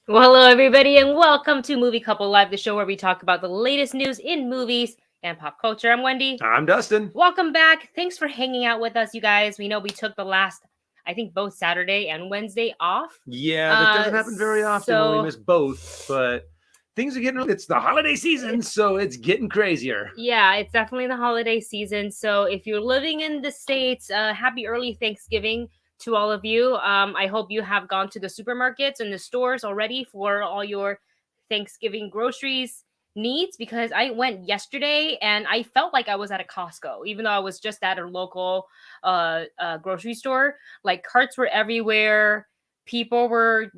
Well, hello, everybody, and welcome to Movie Couple Live, the show where we talk about the latest news in movies and pop culture. I'm Wendy. I'm Dustin. Welcome back. Thanks for hanging out with us, you guys. We know we took the last, I think, both Saturday and Wednesday off. Yeah, that doesn't happen very often when we miss both, but things are getting, it's the holiday season, so it's getting crazier. Yeah, it's definitely the holiday season. So if you're living in the States, happy early Thanksgiving to all of you. I hope you have gone to the supermarkets and the stores already for all your Thanksgiving groceries needs, because I went yesterday and I felt like I was at a Costco, even though I was just at a local grocery store. Like, carts were everywhere. People were,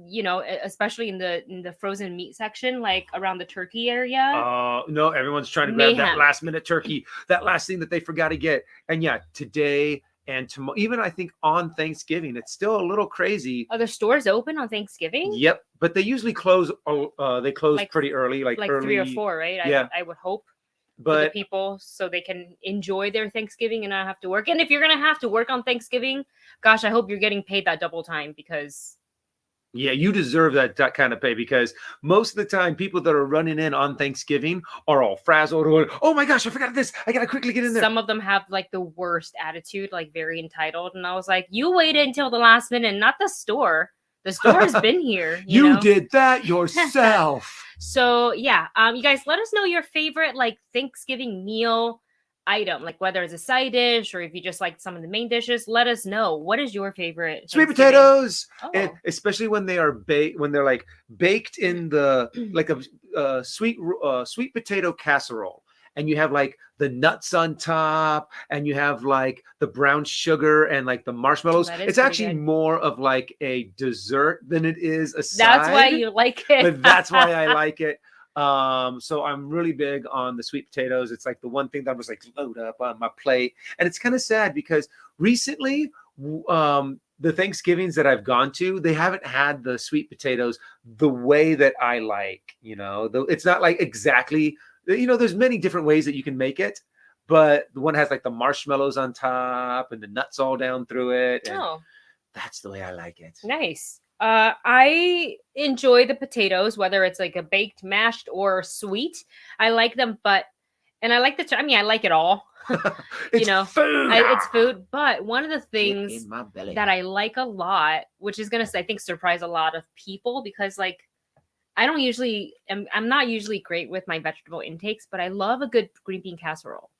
especially in the frozen meat section, like around the turkey area. No, everyone's trying to grab that last minute turkey, that last thing that they forgot to get. And yeah, today and tomorrow, even I think on Thanksgiving, it's still a little crazy. Are the stores open on Thanksgiving? Yep, but they usually close. They close like, pretty early, like early, 3 or 4, right? Yeah, I would hope. But for the people, so they can enjoy their Thanksgiving and not have to work. And if you're gonna have to work on Thanksgiving, gosh, I hope you're getting paid that double time, because yeah, you deserve that kind of pay, because most of the time people that are running in on Thanksgiving are all frazzled or, oh my gosh, I forgot this. I got to quickly get in there. Some of them have like the worst attitude, like very entitled. And I was like, you waited until the last minute, not the store. The store has been here. You did that yourself. So yeah, you guys, let us know your favorite like Thanksgiving meal item, like whether it's a side dish or if you just like some of the main dishes. Let us know, what is your favorite? Sweet potatoes. And especially when they are baked, when they're like baked in the like a sweet potato casserole, and you have like the nuts on top, and you have like the brown sugar and like the marshmallows. It's actually more of like a dessert than it is a side. That's why you like it. But that's why I like it. So I'm really big on the sweet potatoes. It's like the one thing that was like load up on my plate. And it's kind of sad because recently, the Thanksgivings that I've gone to, they haven't had the sweet potatoes the way that I like, it's not like exactly, there's many different ways that you can make it, but the one has like the marshmallows on top and the nuts all down through it. And that's the way I like it. Nice. I enjoy the potatoes, whether it's like a baked, mashed, or sweet. I like them, and I like I like it all. It's food. It's food. But one of the things that I like a lot, which is gonna, I think, surprise a lot of people, because like I'm not usually great with my vegetable intakes, but I love a good green bean casserole.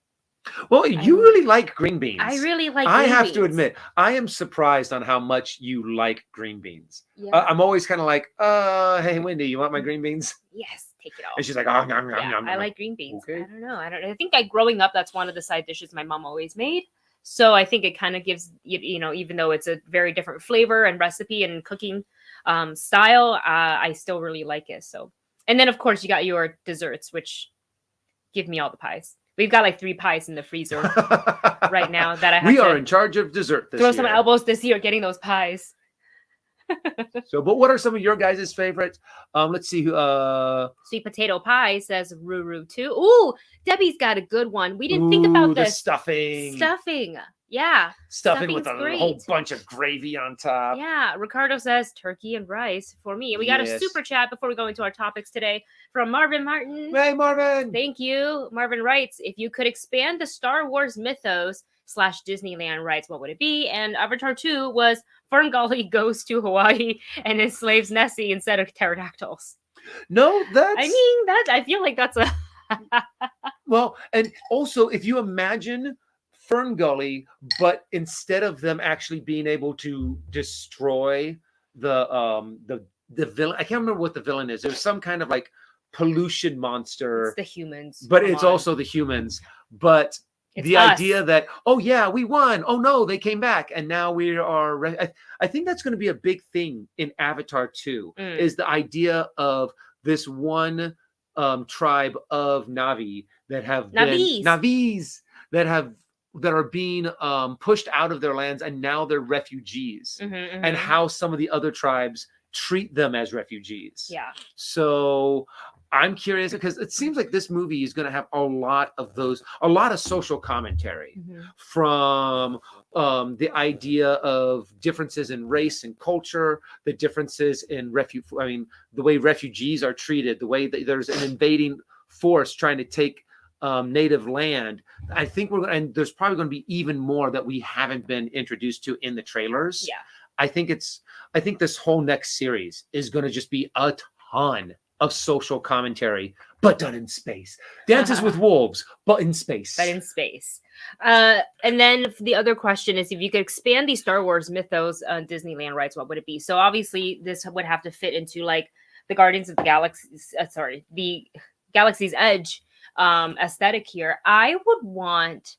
Well, you really like green beans. I really like green beans. I have to admit, I am surprised on how much you like green beans. Yeah. I'm always kind of like, hey, Wendy, you want my green beans? Yes, take it all. And she's like, oh, nom, nom, nom, I like green beans. Okay. I don't know. I think growing up, that's one of the side dishes my mom always made. So I think it kind of gives, even though it's a very different flavor and recipe and cooking style, I still really like it. So, and then of course you got your desserts, which give me all the pies. We've got like 3 pies in the freezer right now that I have. We are in charge of dessert this year. Some elbows this year getting those pies. So, but what are some of your guys' favorites? Let's see. Sweet potato pie says Ruru too. Ooh, Debbie's got a good one. We didn't think about this. Stuffing. Yeah. Stuffing with a whole bunch of gravy on top. Yeah. Ricardo says turkey and rice for me. And we got a super chat before we go into our topics today from Marvin Martin. Hey, Marvin. Thank you. Marvin writes, if you could expand the Star Wars mythos / Disneyland rights, what would it be? And Avatar 2 was Ferngully goes to Hawaii and enslaves Nessie instead of pterodactyls. No, I feel like that's a well, and also if you imagine Ferngully, but instead of them actually being able to destroy the villain, I can't remember what the villain is. There's some kind of like pollution monster. It's the humans, but it's also the humans. But it's the idea that, oh yeah, we won. Oh no, they came back, and now we are. I think that's going to be a big thing in Avatar 2. Is the idea of this one tribe of Na'vi that have Navis that are being pushed out of their lands, and now they're refugees, and how some of the other tribes treat them as refugees. Yeah. So I'm curious because it seems like this movie is going to have a lot of social commentary from the idea of differences in race and culture, the differences in the way refugees are treated, the way that there's an invading force trying to take native land. I think and there's probably going to be even more that we haven't been introduced to in the trailers. Yeah. I think this whole next series is going to just be a ton of social commentary, but done in space. Dances with Wolves, but in space. And then the other question is, if you could expand the Star Wars mythos on Disneyland rights, what would it be? So obviously this would have to fit into like the Guardians of the Galaxy, the Galaxy's Edge aesthetic here. I would want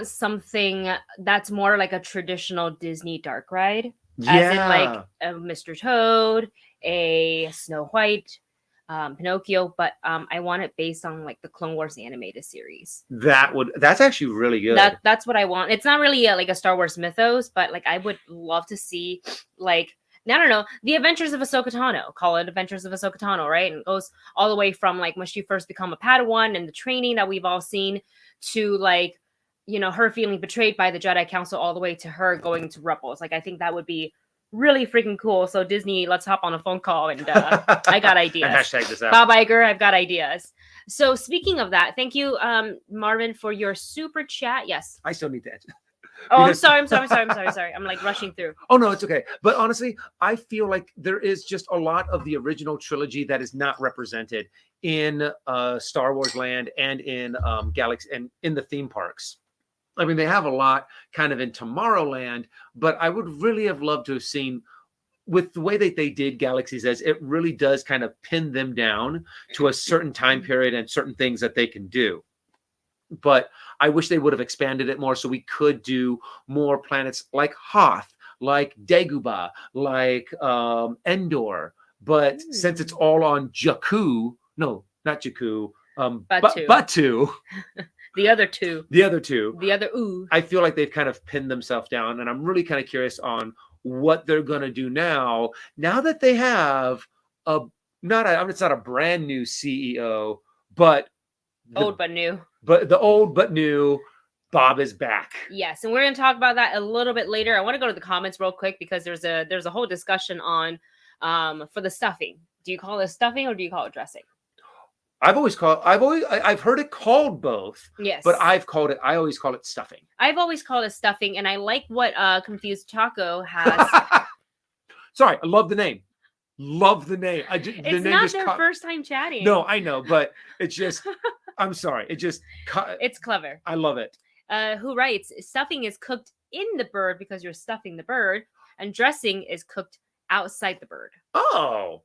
something that's more like a traditional Disney dark ride. As in like a Mr. Toad, a Snow White, Pinocchio, but I want it based on like the Clone Wars animated series. That's actually really good. That's what I want. It's not really like a Star Wars mythos, but like I would love to see like, I don't know, the Adventures of Ahsoka Tano. Call it Adventures of Ahsoka Tano, right? And it goes all the way from like when she first become a Padawan and the training that we've all seen to like, you know, her feeling betrayed by the Jedi Council all the way to her going to Rebels. Like, I think that would be really freaking cool. So Disney, let's hop on a phone call and I got ideas. And hashtag this out. Bob Iger, I've got ideas. So speaking of that, thank you, Marvin, for your super chat. Yes. I still need to answer. Oh, I'm sorry. I'm like rushing through. Oh, no, it's okay. But honestly, I feel like there is just a lot of the original trilogy that is not represented in Star Wars Land and in Galaxy and in the theme parks. I mean, they have a lot kind of in Tomorrowland, but I would really have loved to have seen, with the way that they did Galaxy's Edge, it really does kind of pin them down to a certain time period and certain things that they can do. But I wish they would have expanded it more so we could do more planets like Hoth, like Dagobah, like Endor. But since it's all on Jakku, no, not Jakku, Batu. The other two. I feel like they've kind of pinned themselves down, and I'm really kind of curious on what they're going to do now that they have it's not a brand new CEO, but old but new. But the old but new Bob is back. Yes, and we're going to talk about that a little bit later. I want to go to the comments real quick because there's a whole discussion on for the stuffing. Do you call it stuffing or do you call it dressing? I've heard it called both. Yes. But I always call it stuffing. I've always called it stuffing, and I like what Confused Taco has. Sorry, I love the name. It's not their first time chatting. No, I know, but it's just, I'm sorry. It's clever. I love it. Who writes, stuffing is cooked in the bird because you're stuffing the bird, and dressing is cooked outside the bird. Oh,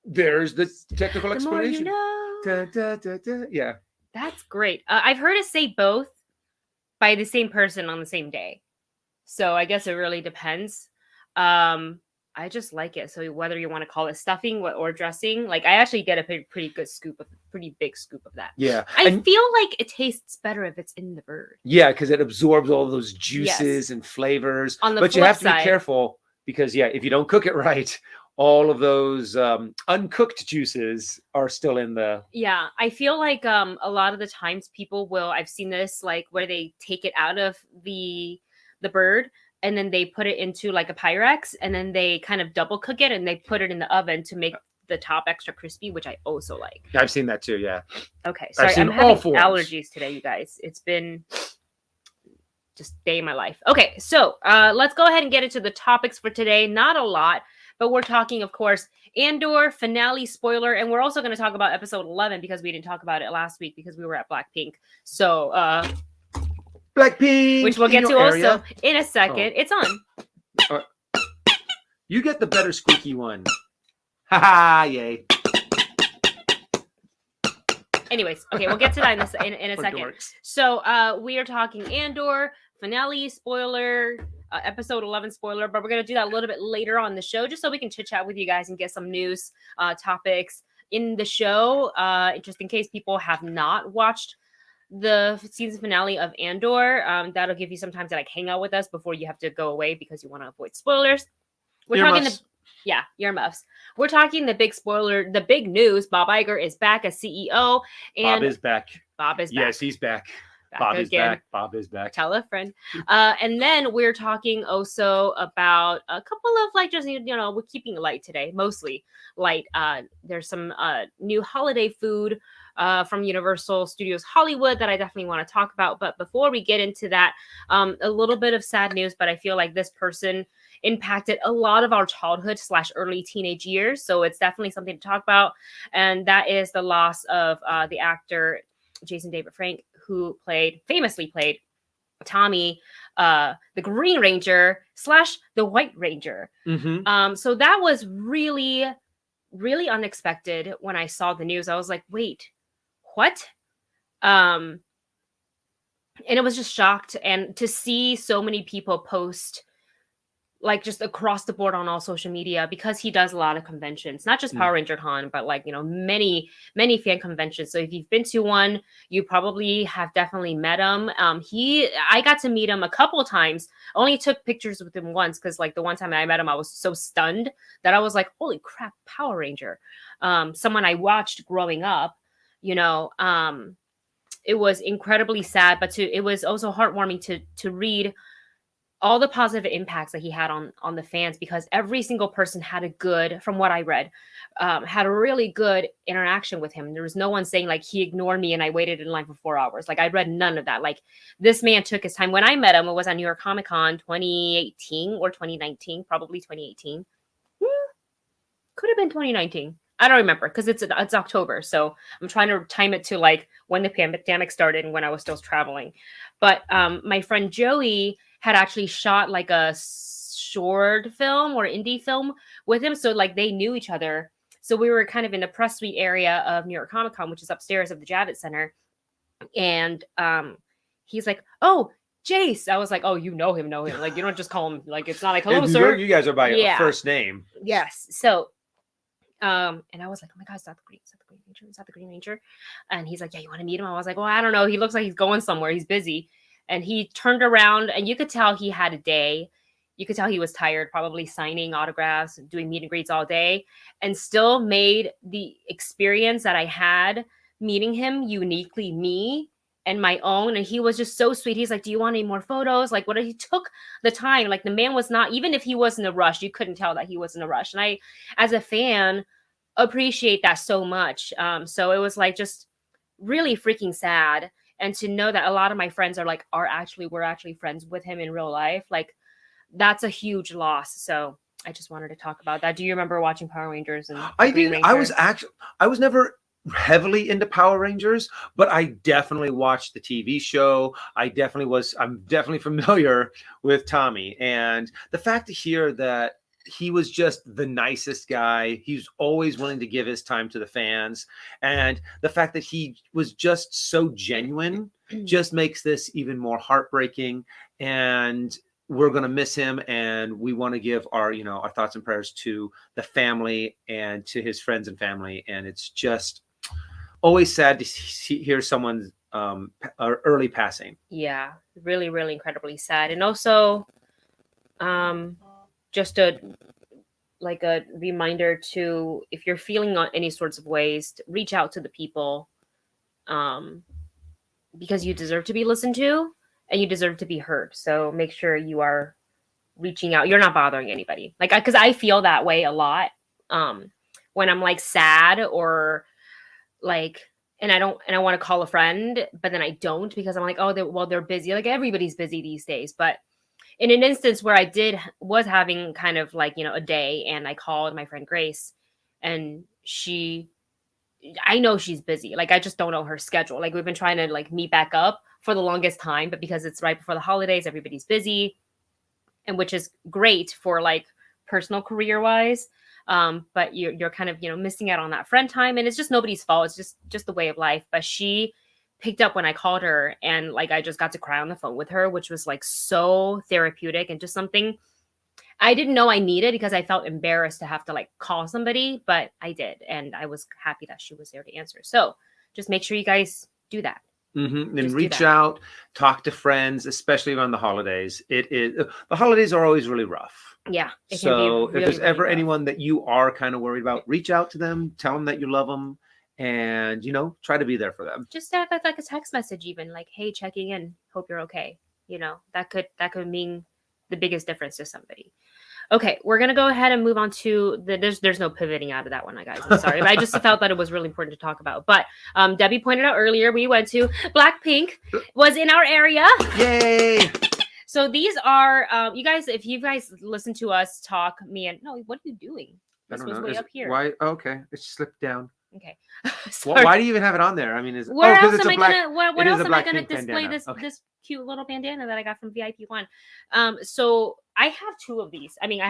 there's the technical explanation. The more you know. Da, da, da, da. Yeah. That's great. I've heard it say both by the same person on the same day. So I guess it really depends. I just like it. So whether you want to call it stuffing or dressing, like I actually get a pretty big scoop of that. Yeah. I feel like it tastes better if it's in the bird. Yeah, because it absorbs all those juices and flavors. But you have to be careful because if you don't cook it right, all of those uncooked juices are still in the. Yeah, I feel like a lot of the times I've seen this like where they take it out of the bird and then they put it into like a Pyrex and then they kind of double cook it and they put it in the oven to make the top extra crispy, which I also like. I've seen that too, yeah. Okay, sorry, I'm having allergies today, you guys. It's been just day in my life. Okay, so let's go ahead and get into the topics for today. Not a lot. But we're talking, of course, Andor finale spoiler, and we're also going to talk about episode 11 because we didn't talk about it last week because we were at BLACKPINK. So, BLACKPINK, which we'll get to also in a second. It's on. You get the better squeaky one. Ha yay. Anyways, okay, we'll get to that in a second. Dorks. So, we are talking Andor finale spoiler. Episode 11 spoiler, but we're going to do that a little bit later on the show just so we can chit chat with you guys and get some news topics in the show, just in case people have not watched the season finale of Andor. That'll give you some time to like hang out with us before you have to go away because you want to avoid spoilers. We're talking Yeah, earmuffs. We're talking the big spoiler, the big news. Bob Iger is back as CEO, and Bob is back. Bob is back. Yes, he's back. Back Bob is again. back. Bob is back. Tell a friend. And then we're talking also about a couple of like just we're keeping it light today, mostly light. There's some new holiday food from Universal Studios Hollywood that I definitely want to talk about. But before we get into that, a little bit of sad news, but I feel like this person impacted a lot of our childhood / early teenage years. So it's definitely something to talk about. And that is the loss of the actor Jason David Frank, who famously played Tommy, the Green Ranger / the White Ranger. Mm-hmm. So that was really, really unexpected when I saw the news. I was like, wait, what? And it was just shocked. And to see so many people post like just across the board on all social media, because he does a lot of conventions, not just Power Ranger Con, but like, many, many fan conventions. So if you've been to one, you probably have definitely met him. I got to meet him a couple of times. Only took pictures with him once, because like the one time I met him, I was so stunned that I was like, holy crap, Power Ranger. Someone I watched growing up, it was incredibly sad, but it was also heartwarming to read all the positive impacts that he had on the fans, because every single person from what I read, had a really good interaction with him. There was no one saying like he ignored me and I waited in line for 4 hours. Like I read none of that. Like this man took his time. When I met him, it was at New York Comic Con 2018 or 2019, probably 2018. Could have been 2019. I don't remember, because it's October. So I'm trying to time it to like when the pandemic started and when I was still traveling. But my friend Joey had actually shot like a short film or indie film with him. So like they knew each other. So we were kind of in the press suite area of New York Comic Con, which is upstairs of the Javits Center. And he's like, oh, Jace. I was like, oh, know him. Like, you don't just call him, like, it's not like, hello, sir. You guys are by first name. Yes. So, and I was like, oh my God, is that the Green Ranger? Is that the Green Ranger? And he's like, yeah, you want to meet him? I was like, well, I don't know. He looks like he's going somewhere. He's busy. And he turned around, and you could tell he had a day. You could tell he was tired, probably signing autographs, doing meet and greets all day, and still made the experience that I had meeting him uniquely me and my own. And he was just so sweet. He's like, do you want any more photos? Like, he took the time. Like, the man was not, even if he was in a rush, you couldn't tell that he was in a rush. And I, as a fan, appreciate that so much. So it was like just really freaking sad. And to know that a lot of my friends we're actually friends with him in real life, like that's a huge loss. So I just wanted to talk about that. Do you remember watching Power Rangers? And I was never heavily into Power Rangers, but I definitely watched the TV show. I'm definitely familiar with Tommy, and the fact to hear that he was just the nicest guy. He's always willing to give his time to the fans. And the fact that he was just so genuine just makes this even more heartbreaking. And we're going to miss him. And we want to give our thoughts and prayers to the family and to his friends and family. And it's just always sad to hear someone's early passing. Yeah, really, really incredibly sad. And also, just a reminder to, if you're feeling on any sorts of ways, to reach out to the people, because you deserve to be listened to and you deserve to be heard. So make sure you are reaching out. You're not bothering anybody. Like, because I feel that way a lot when I'm like sad or like, and I want to call a friend, but then I don't, because I'm like, oh, they're busy. Like everybody's busy these days. But in an instance where I was having kind of like, a day, and I called my friend Grace, and I know she's busy. Like, I just don't know her schedule. Like, we've been trying to like meet back up for the longest time, but because it's right before the holidays, everybody's busy, and which is great for like personal career wise. But you're kind of, missing out on that friend time, and it's just nobody's fault. It's just the way of life. But she picked up when I called her, and like I just got to cry on the phone with her, which was like so therapeutic and just something I didn't know I needed, because I felt embarrassed to have to like call somebody, but I did, and I was happy that she was there to answer. So just make sure you guys do that. And Just do reach that. out, talk to friends, especially around the holidays. The holidays are always really rough. Yeah, it can be So really, if there's really ever rough. anyone that you are kind of worried about, reach out to them, tell them that you love them, and try to be there for them. Just send like a text message, even like, "Hey, checking in. Hope you're okay." That could mean the biggest difference to somebody. Okay, we're gonna go ahead and move on to there's no pivoting out of that one, guys. I'm sorry, but I just felt that it was really important to talk about. But Debbie pointed out earlier, we went to BLACKPINK, was in our area. Yay! So these are you guys. If you guys listen to us talk, no, what are you doing? I This don't was know. way up here. Why? Okay, it slipped down. Okay. Why do you even have it on there? I mean, where else it's am a I black. gonna what It is else a am I gonna BLACKPINK display bandana. this Okay. this cute little bandana that I got from VIP1? So I have two of these. I mean,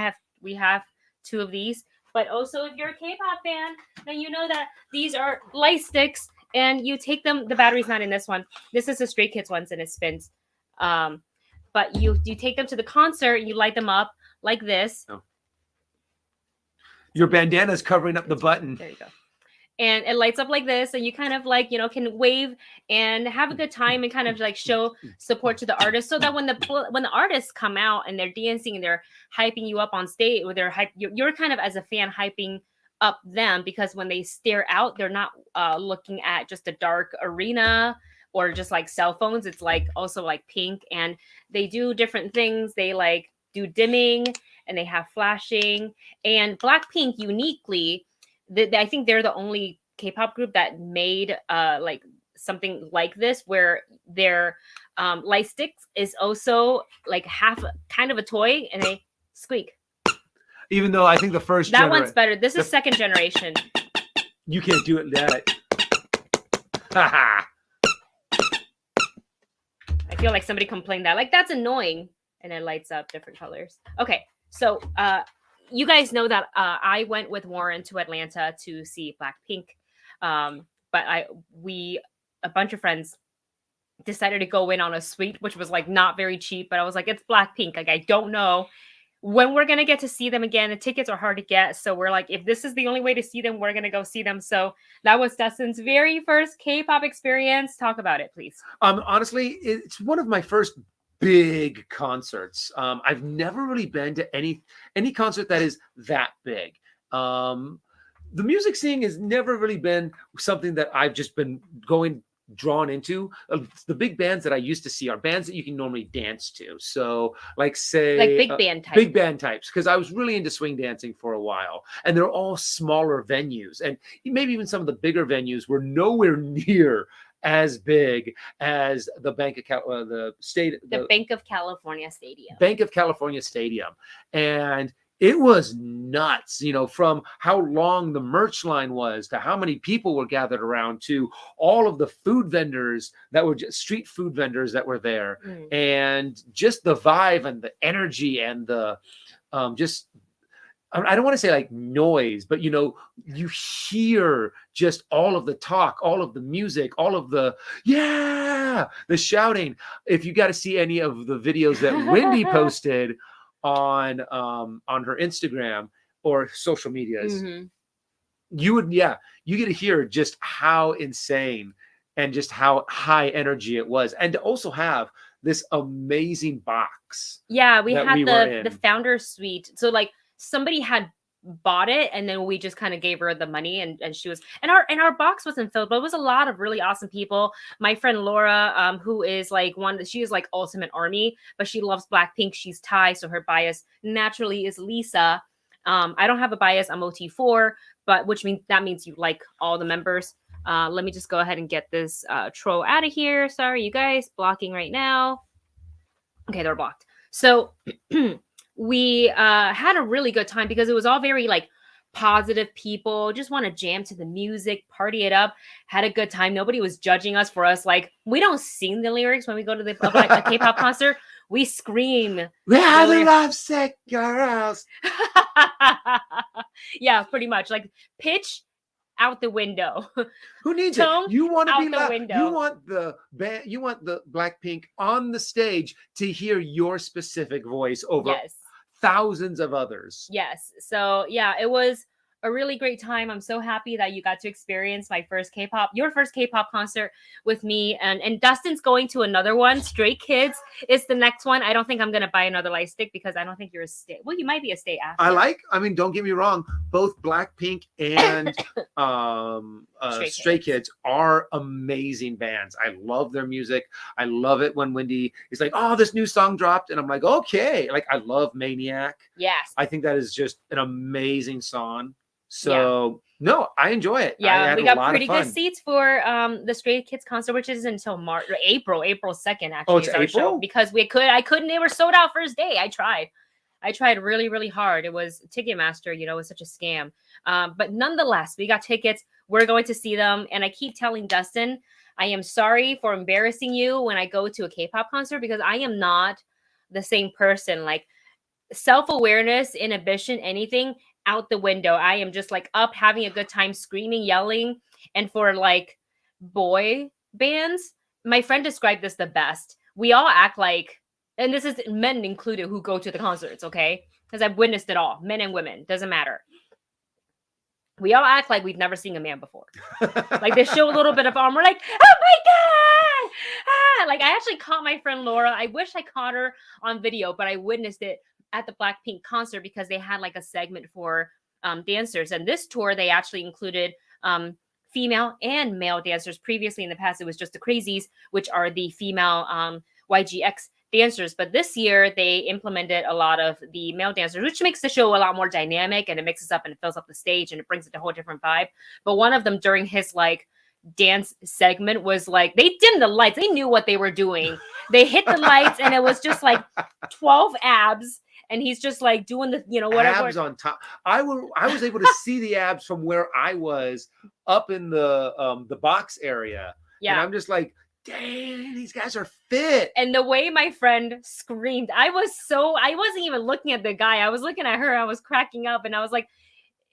we have two of these, but also if you're a K-pop fan, then you know that these are light sticks, and you take them. The battery's not in this one. This is a Stray Kids ones, and it spins. But you take them to the concert, you light them up like this. Oh. Your bandana's covering up the button. There you go. And it lights up like this, and you kind of like can wave and have a good time and kind of like show support to the artist, so that when the artists come out and they're dancing and they're hyping you up on stage, or you're kind of as a fan hyping up them, because when they stare out, they're not looking at just a dark arena or just like cell phones. It's like also like pink, and they do different things. They like do dimming, and they have flashing. And BLACKPINK uniquely, I think they're the only K-pop group that made like something like this, where their light sticks is also like half kind of a toy, and they squeak. Even though I think the first that one's better. This is second generation. You can't do it that. Haha. I feel like somebody complained that, like, that's annoying, and it lights up different colors. Okay, so you guys know that I went with Warren to Atlanta to see BLACKPINK, but a bunch of friends decided to go in on a suite, which was like not very cheap. But I was like, it's BLACKPINK. Like, I don't know when we're gonna get to see them again. The tickets are hard to get, so we're like, if this is the only way to see them, we're gonna go see them. So that was Dustin's very first K-pop experience. Talk about it, please. Honestly, it's one of my first big concerts. I've never really been to any concert that is that big. The music scene has never really been something that I've just been drawn into. The big bands that I used to see are bands that you can normally dance to. So like big band types, because I was really into swing dancing for a while, and they're all smaller venues, and maybe even some of the bigger venues were nowhere near as big as the Bank of California Stadium. And it was nuts, from how long the merch line was, to how many people were gathered around, to all of the food vendors that were just street food vendors that were there. And just the vibe and the energy and the just, I don't want to say like noise, but you hear just all of the talk, all of the music, all of the shouting. If you got to see any of the videos that Wendy posted on her Instagram or social medias, you get to hear just how insane and just how high energy it was, and to also have this amazing box. Yeah, we had the founder suite. So like, somebody had bought it, and then we just kind of gave her the money, and she was, and our box wasn't filled, but it was a lot of really awesome people. My friend Laura, who is like she is like ultimate army, but she loves BLACKPINK. She's Thai, so her bias naturally is Lisa. I don't have a bias. I'm OT4, but which means you like all the members. Let me just go ahead and get this troll out of here. Sorry, you guys, blocking right now. Okay, they're blocked. So we had a really good time, because it was all very like positive people, just want to jam to the music, party it up, had a good time. Nobody was judging us for us. Like, we don't sing the lyrics when we go to the a K-pop concert. We scream. We are the lovesick girls. Yeah, pretty much. Like, pitch out the window. Who needs it? You want to be loud. You want the band. You want the BLACKPINK on the stage to hear your specific voice over thousands of others. Yes. So yeah, it was a really great time. I'm so happy that you got to experience your first K-pop concert with me. And Dustin's going to another one. Stray Kids is the next one. I don't think I'm gonna buy another light stick because I don't think you're a stay. Well, you might be a stay after. I mean, don't get me wrong, both Blackpink and Stray Kids are amazing bands. I love their music. I love it when Wendy is like, oh, this new song dropped, and I'm like, okay. Like, I love Maniac. Yes. I think that is just an amazing song. So no, I enjoy it. Yeah, we got pretty good seats for the Stray Kids concert, which is until April 2nd. Actually, oh, it's April? Show, because I couldn't. They were sold out first day. I tried really, really hard. It was Ticketmaster, it was such a scam. But nonetheless, we got tickets. We're going to see them, and I keep telling Dustin, I am sorry for embarrassing you when I go to a K-pop concert because I am not the same person. Like, self-awareness, inhibition, anything out the window. I am just like up having a good time, screaming, yelling. And for like boy bands, my friend described this the best. We all act like, and this is men included who go to the concerts, okay? Because I've witnessed it all, men and women, doesn't matter. We all act like we've never seen a man before. Like, they show a little bit of arm, we're like, oh my god! Ah! Like, I actually caught my friend Laura. I wish I caught her on video, but I witnessed it at the Blackpink concert because they had like a segment for dancers. And this tour, they actually included female and male dancers. Previously in the past, it was just the Crazies, which are the female YGX dancers. But this year, they implemented a lot of the male dancers, which makes the show a lot more dynamic, and it mixes up and it fills up the stage and it brings it to a whole different vibe. But one of them during his like dance segment was like, they dimmed the lights. They knew what they were doing. They hit the lights and it was just like 12 abs. And he's just like doing the, whatever. Abs on top. I was able to see the abs from where I was up in the box area. Yeah. And I'm just like, dang, these guys are fit. And the way my friend screamed, I wasn't even looking at the guy. I was looking at her. I was cracking up. And I was like,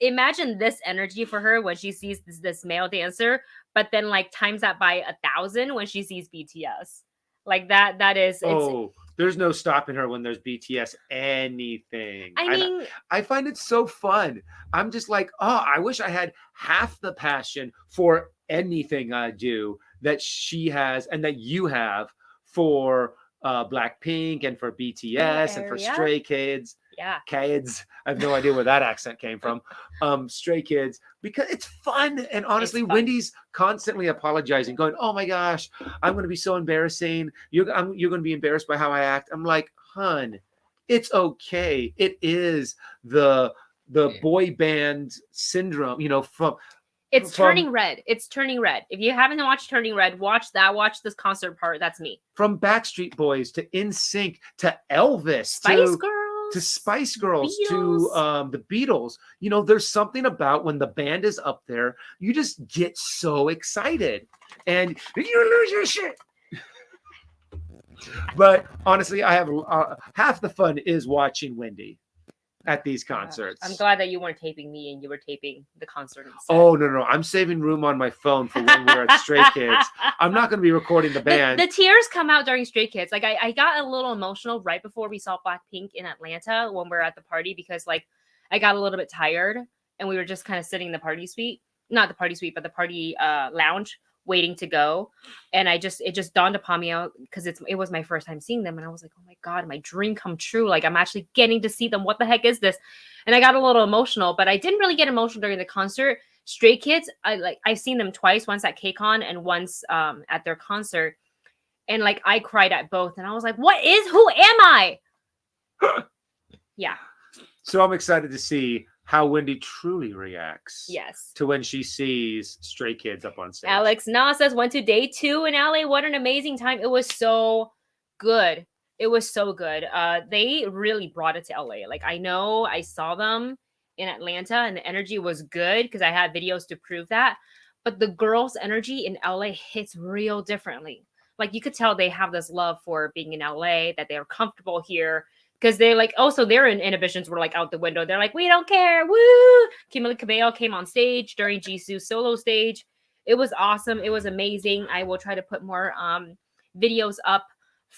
imagine this energy for her when she sees this male dancer, but then like times that by 1,000 when she sees BTS. Like that is. There's no stopping her when there's BTS anything. I mean, I find it so fun. I'm just like, oh, I wish I had half the passion for anything I do that she has and that you have for Blackpink and for BTS and for Stray Kids. Yeah. Kids. I have no idea where that accent came from. Stray Kids, because it's fun. And honestly, Wendy's constantly apologizing, going, oh my gosh, I'm going to be so embarrassing. You're going to be embarrassed by how I act. I'm like, hun, it's okay. It is the boy band syndrome, It's Turning Red. It's Turning Red. If you haven't watched Turning Red, watch that. Watch this concert part. That's me. From Backstreet Boys to NSYNC to Elvis to Spice Girls Beatles. To the Beatles. There's something about when the band is up there, you just get so excited and you lose your shit. But honestly, I have half the fun is watching Wendy at these concerts. I'm glad that you weren't taping me and you were taping the concert instead. Oh, no. I'm saving room on my phone for when we're at Stray Kids. I'm not going to be recording the band. The tears come out during Stray Kids. Like, I got a little emotional right before we saw Blackpink in Atlanta when we were at the party because, like, I got a little bit tired and we were just kind of sitting in the party suite. Not the party suite, but the party lounge waiting to go. And it just dawned upon me because it was my first time seeing them. And I was like, oh my God, my dream come true. Like, I'm actually getting to see them. What the heck is this? And I got a little emotional, but I didn't really get emotional during the concert. Stray Kids, I've seen them twice, once at KCON and once at their concert. And like, I cried at both. And I was like, who am I? Yeah. So I'm excited to see how Wendy truly reacts to when she sees Stray Kids up on stage. Alex Na says, went to day 2 in LA. What an amazing time. It was so good. It was so good. They really brought it to LA. Like, I know I saw them in Atlanta and the energy was good because I had videos to prove that. But the girls' energy in LA hits real differently. Like, you could tell they have this love for being in LA, that they're comfortable here. Because they're like, also their inhibitions were like out the window. They're like, we don't care. Woo! Camila Cabello came on stage during Jisoo's solo stage. It was awesome. It was amazing. I will try to put more videos up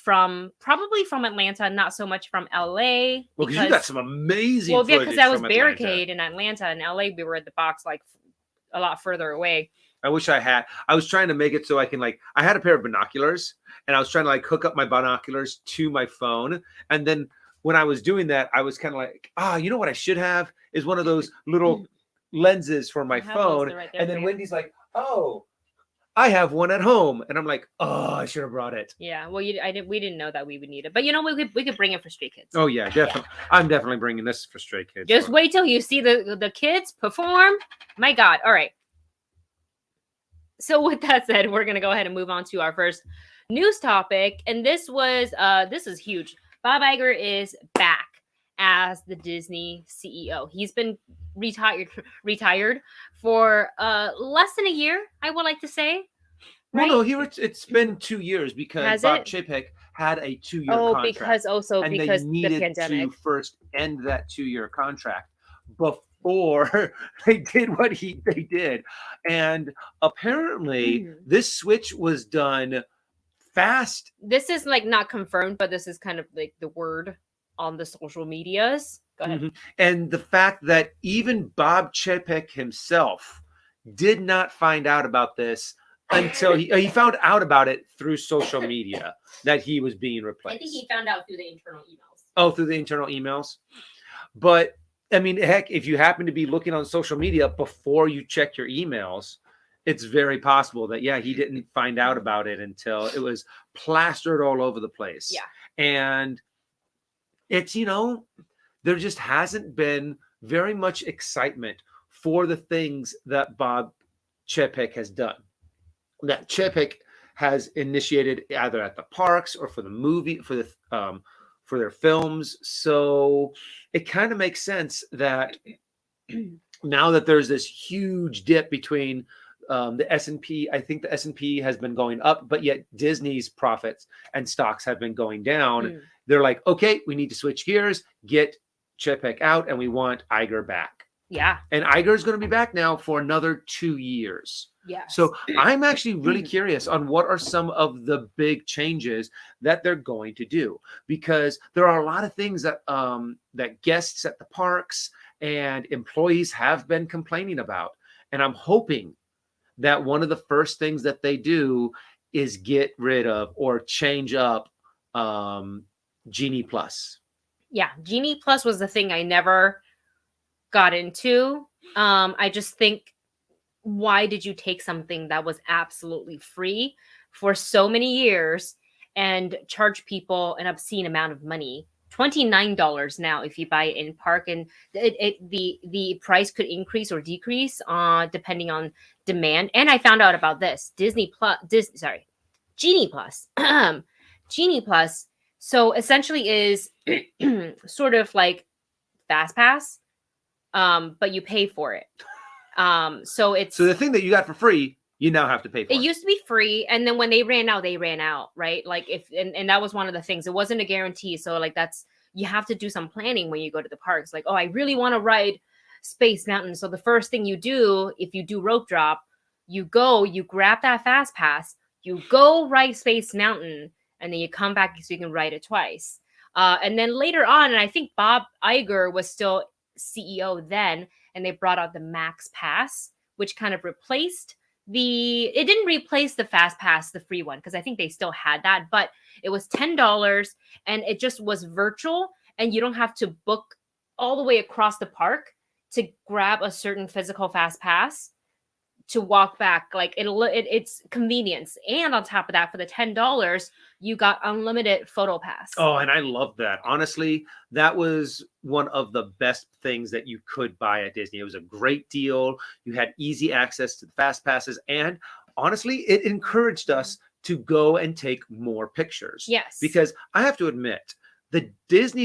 probably from Atlanta, not so much from LA. Well, because you got some amazing well, footage because I was from Atlanta. barricade in Atlanta, and LA we were at the box like a lot further away. I wish I had. I was trying to make it so I can like. I had a pair of binoculars, and I was trying to like hook up my binoculars to my phone, and then when I was doing that, I was kind of like, you know what I should have is one of those little lenses for my phone. Right, and then Wendy's like, oh, I have one at home, and I'm like, oh, I should have brought it. Yeah, well, we didn't know that we would need it, but you know, we could bring it for Stray Kids. Oh yeah, definitely. Yeah. I'm definitely bringing this for Stray Kids. Just wait till you see the kids perform. My God! All right. So with that said, we're gonna go ahead and move on to our first news topic, and this is huge. Bob Iger is back as the Disney CEO. He's been retired for less than a year, I would like to say. Right? Well, no, it's been 2 years because Bob Chapek had a 2-year contract. And because they needed the pandemic. To first end that 2-year contract before they did what they did. And apparently this switch was done fast. This is like not confirmed, but this is kind of like the word on the social medias. Go ahead. And the fact that even Bob Chapek himself did not find out about this until he found out about it through social media that he was being replaced. I think he found out through the internal emails. Oh, through the internal emails. But I mean, heck, if you happen to be looking on social media before you check your emails, it's very possible that, he didn't find out about it until it was plastered all over the place. Yeah. And it's, there just hasn't been very much excitement for the things that Bob Chapek has done. That Chapek has initiated either at the parks or for the movie, for their films. So it kind of makes sense that now that there's this huge dip between the S&P, I think the S&P has been going up, but yet Disney's profits and stocks have been going down. They're like, okay, we need to switch gears, get Chapek out, and we want Iger back. Yeah. And Iger is going to be back now for another 2 years. Yeah. So I'm actually really curious on what are some of the big changes that they're going to do, because there are a lot of things that that guests at the parks and employees have been complaining about. And I'm hoping that one of the first things that they do is get rid of or change up Genie Plus. Yeah, Genie Plus was the thing I never got into. I just think, why did you take something that was absolutely free for so many years and charge people an obscene amount of money? $29 now if you buy it in park, and the price could increase or decrease depending on demand. And I found out about this Genie Plus. Genie Plus. So essentially is sort of like Fast Pass, but you pay for it. So the thing that you got for free, you now have to pay for it. It used to be free, and then when they ran out, right? Like and that was one of the things. It wasn't a guarantee. So like you have to do some planning when you go to the parks. Like, oh, I really want to ride Space Mountain. So the first thing you do, if you do rope drop, you grab that Fast Pass, you go ride Space Mountain, and then you come back so you can ride it twice. And then later on, and I think Bob Iger was still CEO then, and they brought out the Max Pass, which kind of replaced it didn't replace the Fast Pass, the free one, because I think they still had that, but it was $10 and it just was virtual, and you don't have to book all the way across the park to grab a certain physical Fast Pass to walk back. Like it's convenience. And on top of that, for the $10, you got unlimited photo pass. Oh, and I love that. Honestly, that was one of the best things that you could buy at Disney. It was a great deal. You had easy access to the fast passes. And honestly, it encouraged us to go and take more pictures. Yes. Because I have to admit, the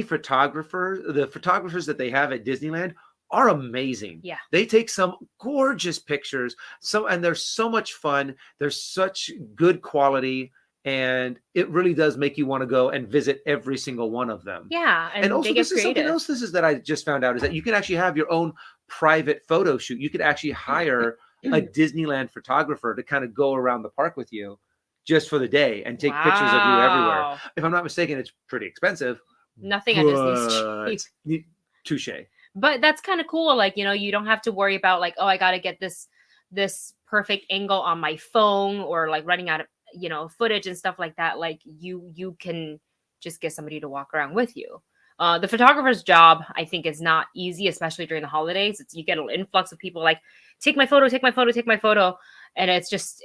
photographers that they have at Disneyland are amazing. Yeah. They take some gorgeous pictures. And they're so much fun. They're such good quality. And it really does make you want to go and visit every single one of them. Yeah. And also, this is something else that I just found out, is that you can actually have your own private photo shoot. You could actually hire a Disneyland photographer to kind of go around the park with you just for the day and take pictures of you everywhere. Wow. If I'm not mistaken, it's pretty expensive. Nothing at Disney's but cheap. touche. But that's kind of cool. Like, you know, you don't have to worry about like, oh, I got to get this perfect angle on my phone or like running out of, you know, footage and stuff like that. Like you can just get somebody to walk around with you. The photographer's job, I think, is not easy, especially during the holidays. You get an influx of people like, take my photo, take my photo, take my photo. And it's just,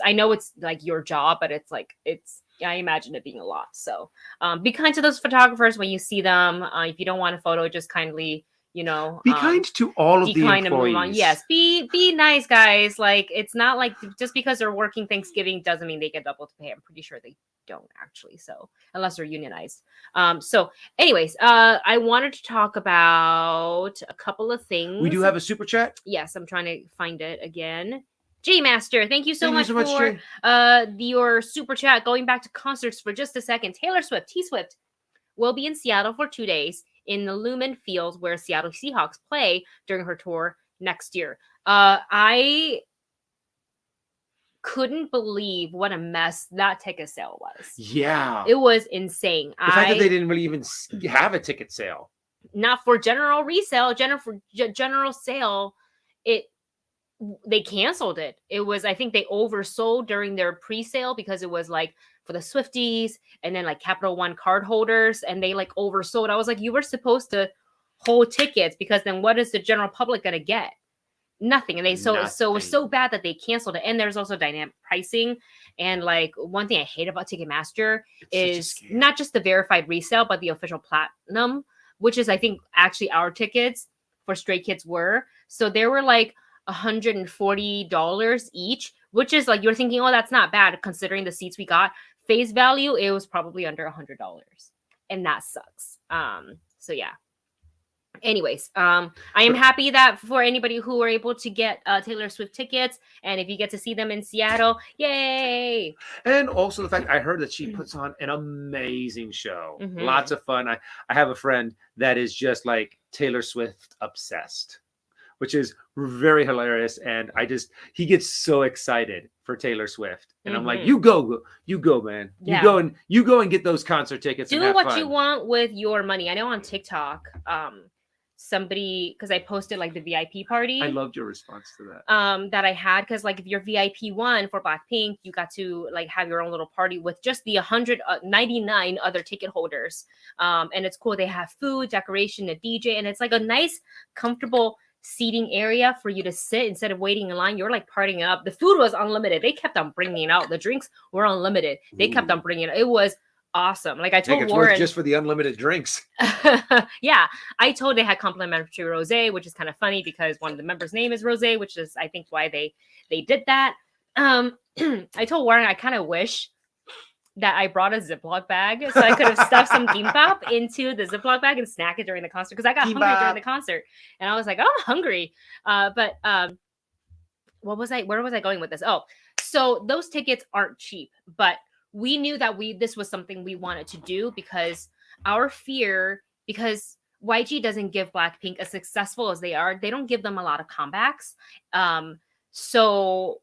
I know it's like your job, but it's like, I imagine it being a lot. So be kind to those photographers when you see them. If you don't want a photo, just kindly, you know, be kind to all of the employees. Yes, be nice, guys. Like, it's not like just because they're working Thanksgiving doesn't mean they get double to pay. I'm pretty sure they don't actually. So unless they're unionized. So anyways, I wanted to talk about a couple of things. We do have a super chat. Yes, I'm trying to find it again. J Master, thank you so much for Jay. your super chat. Going back to concerts for just a second. Taylor Swift, T-Swift, will be in Seattle for 2 days in the Lumen Field where Seattle Seahawks play during her tour next year. I couldn't believe what a mess that ticket sale was. Yeah. It was insane. The fact that they didn't really even have a ticket sale. Not for general resale, general sale, they canceled it. It was, I think they oversold during their pre-sale because it was like for the Swifties and then like Capital One card holders, and they like oversold. I was like, you were supposed to hold tickets because then what is the general public gonna get? Nothing. And so it was so bad that they canceled it. And there's also dynamic pricing. And like one thing I hate about Ticketmaster is not just the verified resale, but the official platinum, which is I think actually our tickets for Stray Kids were. So they were like $140 each, which is like, you're thinking, oh, that's not bad considering the seats we got. Face value, it was probably under $100, and that sucks. So yeah. Anyways, I am happy that for anybody who were able to get Taylor Swift tickets, and if you get to see them in Seattle, yay! And also the fact I heard that she puts on an amazing show, lots of fun. I have a friend that is just like Taylor Swift obsessed, which is very hilarious. And he gets so excited for Taylor Swift. And I'm like, you go, man. You go and get those concert tickets. Do and have what fun. you want with your money. I know on TikTok, somebody, because I posted like the VIP party. I loved your response to that. That I had, because like if you're VIP 1 for BLACKPINK, you got to like have your own little party with just the 199 other ticket holders. And it's cool. They have food, decoration, a DJ, and it's like a nice, comfortable seating area for you to sit instead of waiting in line. You're like partying up. The food was unlimited. They kept on bringing it out. The drinks were unlimited. They kept on bringing it. It was awesome. Like I told Warren, just for the unlimited drinks. Yeah, I told they had complimentary rosé, which is kind of funny because one of the members' name is Rosé, which is I think why they did that. I told Warren I kind of wish that I brought a Ziploc bag so I could have stuffed some kimbap into the Ziploc bag and snack it during the concert, because I got hungry during the concert and I was like, oh, I'm hungry. But where was I going with this? Oh, so those tickets aren't cheap, but we knew that this was something we wanted to do because our fear, because YG doesn't give BLACKPINK as successful as they are, they don't give them a lot of comebacks. So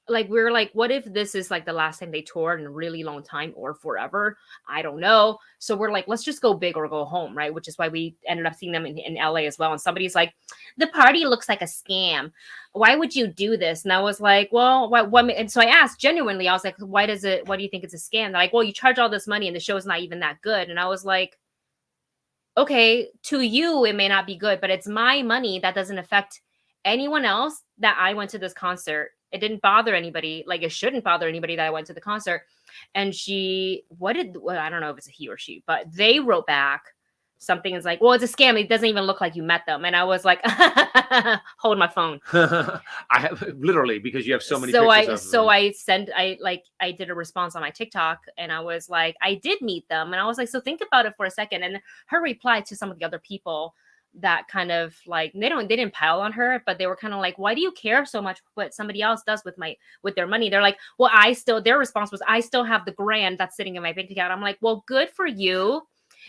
like we were like, what if this is like the last time they toured in a really long time or forever? I don't know. So we're like, let's just go big or go home, right? Which is why we ended up seeing them in LA as well. And somebody's like, the party looks like a scam. Why would you do this? And I was like, well, what? And so I asked genuinely, I was like, why do you think it's a scam? They're like, well, you charge all this money and the show is not even that good. And I was like, okay, to you, it may not be good, but it's my money. That doesn't affect anyone else that I went to this concert. It didn't bother anybody. Like it shouldn't bother anybody that I went to the concert. And I don't know if it's a he or she, but they wrote back something is like, well, it's a scam. It doesn't even look like you met them. And I was like, hold my phone. I have literally, because you have so many pictures of them. I did a response on my TikTok and I was like, I did meet them. And I was like, so think about it for a second. And her reply to some of the other people that kind of like, they didn't pile on her, but they were kind of like, why do you care so much what somebody else does with their money? They're like, well, their response was, I still have the grand that's sitting in my bank account. I'm like, well, good for you.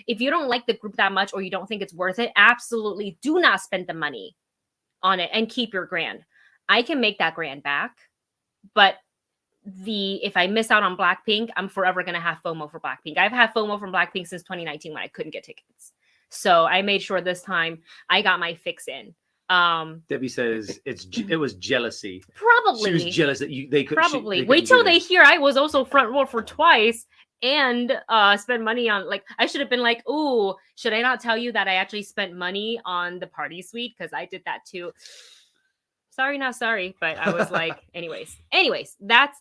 If you don't like the group that much or you don't think it's worth it, absolutely do not spend the money on it and keep your grand. I can make that grand back, but if I miss out on Blackpink, I'm forever gonna have FOMO for Blackpink. I've had FOMO from Blackpink since 2019 when I couldn't get tickets. So I made sure this time I got my fix in. Debbie says it was jealousy. Probably She was jealous that they could probably wait till they hear I was also front row for twice and spend money on, like, I should have been like, ooh, should I not tell you that I actually spent money on the party suite, because I did that too. Sorry, not sorry, but I was like, anyways, that's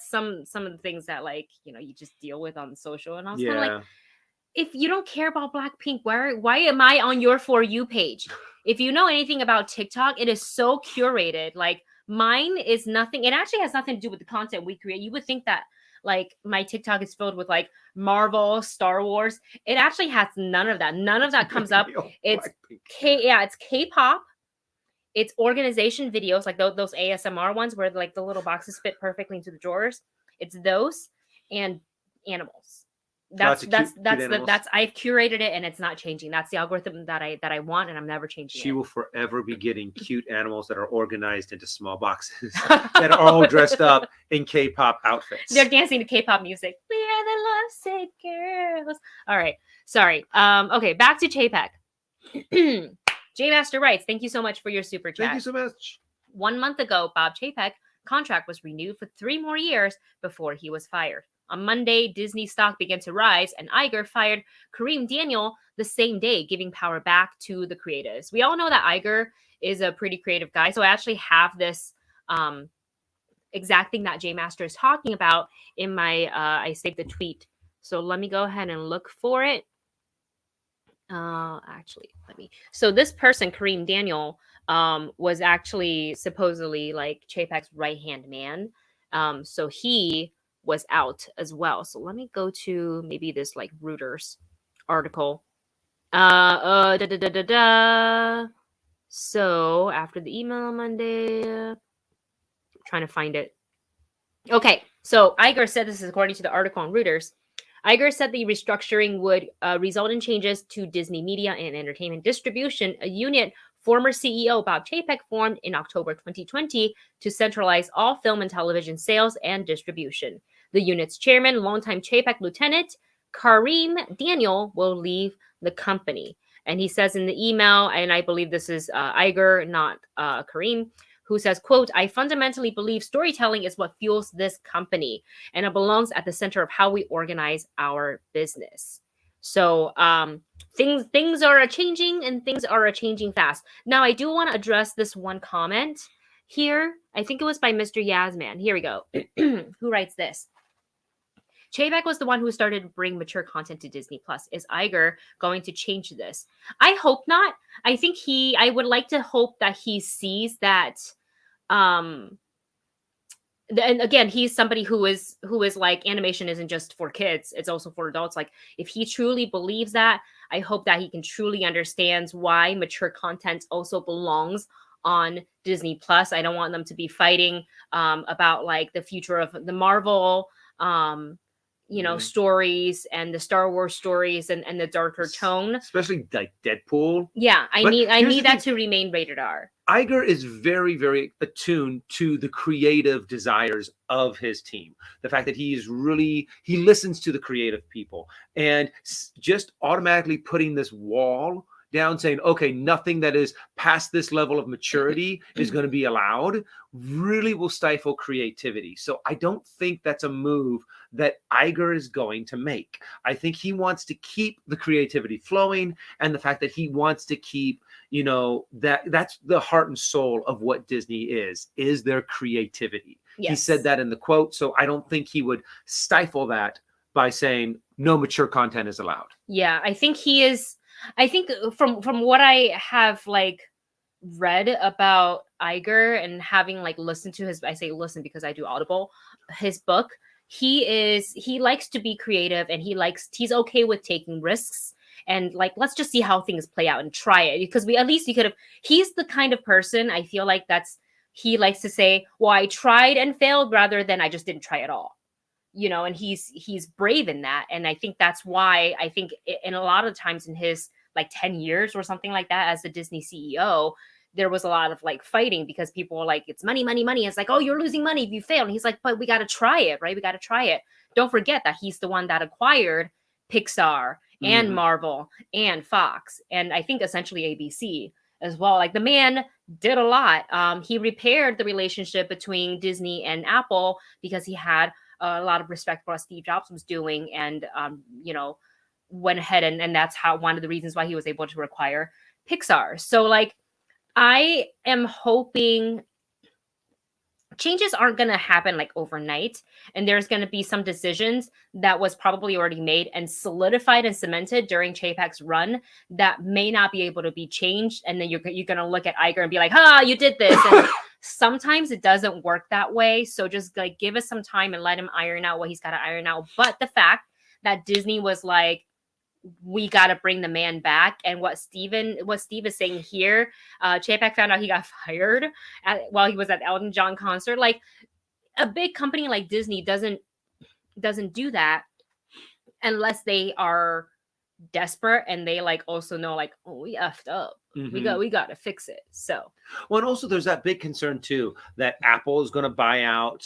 some of the things that, like, you know, you just deal with on social. And I was kind of like, if you don't care about Blackpink, why am I on your For You page? If you know anything about TikTok, it is so curated. Like, mine is nothing. It actually has nothing to do with the content we create. You would think that, like, my TikTok is filled with, like, Marvel, Star Wars. It actually has none of that. None of that comes up. It's it's K-pop. It's organization videos, like those ASMR ones where, like, the little boxes fit perfectly into the drawers. It's those and animals. That's I've curated it, and it's not changing. That's the algorithm that I want, and I'm never changing. She will forever be getting cute animals that are organized into small boxes that are all dressed up in K-pop outfits. They're dancing to K-pop music. We are the lovesick girls. All right, sorry. Okay, back to Chapek. J Master writes, "Thank you so much for your super chat. Thank you so much." 1 month ago, Bob Chapek contract was renewed for 3 more years before he was fired. On Monday, Disney stock began to rise, and Iger fired Kareem Daniel the same day, giving power back to the creatives. We all know that Iger is a pretty creative guy, so I actually have this exact thing that J Master is talking about in my, I saved the tweet. So let me go ahead and look for it. So this person, Kareem Daniel, was actually supposedly, like, Chapek's right-hand man. So he was out as well. So let me go to maybe this, like, Reuters article. So after the email on Monday, I'm trying to find it. Okay, so Iger said, this is according to the article on Reuters. Iger said the restructuring would result in changes to Disney Media and Entertainment Distribution, a unit former CEO Bob Chapek formed in October 2020 to centralize all film and television sales and distribution. The unit's chairman, longtime Chapek lieutenant Kareem Daniel, will leave the company. And he says in the email, and I believe this is Iger, not Kareem, who says, quote, "I fundamentally believe storytelling is what fuels this company, and it belongs at the center of how we organize our business." So things are changing, and things are changing fast. Now, I do want to address this one comment here. I think it was by Mr. Yasman. Here we go. Who writes this? Chapek was the one who started to bring mature content to Disney Plus. Is Iger going to change this? I hope not. I would like to hope that he sees that. And again, he's somebody who is like, animation isn't just for kids, it's also for adults. Like, if he truly believes that, I hope that he can truly understand why mature content also belongs on Disney Plus. I don't want them to be fighting about, like, the future of the Marvel stories and the Star Wars stories and the darker tone, especially like Deadpool. Yeah, I need that to remain rated R. Iger is very, very attuned to the creative desires of his team. The fact that he listens to the creative people, and just automatically putting this wall down saying, okay, nothing that is past this level of maturity is going to be allowed, really will stifle creativity. So I don't think that's a move that Iger is going to make. I think he wants to keep the creativity flowing, and the fact that he wants to keep, that's the heart and soul of what Disney is their creativity. Yes. He said that in the quote. So I don't think he would stifle that by saying no mature content is allowed. Yeah, I think he is. I think from what I have, like, read about Iger and having, like, listened to I say listen because I do Audible, his book, he likes to be creative, and he's okay with taking risks, and, like, let's just see how things play out and try it, because he's the kind of person, I feel like, he likes to say, well, I tried and failed, rather than I just didn't try at all. And he's brave in that. And I think that's why I think in a lot of times in his, like, 10 years or something like that as the Disney CEO, there was a lot of like fighting because people were like, it's money, money, money. It's like, oh, you're losing money if you fail. And he's like, but we got to try it, right? We got to try it. Don't forget that he's the one that acquired Pixar and Marvel and Fox, and I think essentially ABC as well. Like the man did a lot. He repaired the relationship between Disney and Apple because he had a lot of respect for what Steve Jobs was doing, and went ahead and that's how one of the reasons why he was able to acquire Pixar. So like I am hoping changes aren't going to happen like overnight, and there's going to be some decisions that was probably already made and solidified and cemented during Chapek's run that may not be able to be changed, and then you're going to look at Iger and be like, you did this. And sometimes it doesn't work that way, so just like give us some time and let him iron out what he's got to iron out. But the fact that Disney was like, we got to bring the man back. And what Steve is saying here, Chapek found out he got fired while he was at Elton John concert. Like a big company like Disney doesn't do that unless they are desperate and they like also know like, oh, we effed up. We got to fix it. So well, and also there's that big concern too that Apple is going to buy out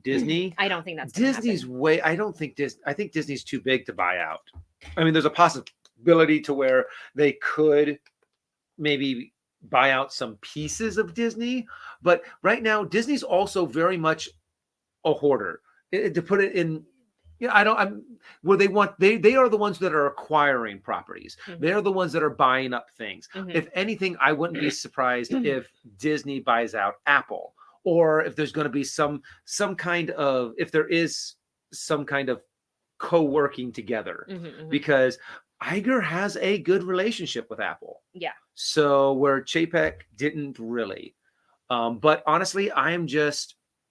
Disney. I don't think that's Disney's way. I think Disney's too big to buy out. I mean, there's a possibility to where they could maybe buy out some pieces of Disney, but right now Disney's also very much a hoarder. To put it in, they are the ones that are acquiring properties. They're the ones that are buying up things. If anything, I wouldn't be surprised if Disney buys out Apple, or if there's going to be some kind of, if there is some kind of co-working together, because Iger has a good relationship with Apple. Yeah. So where Chapek didn't really. But honestly, I'm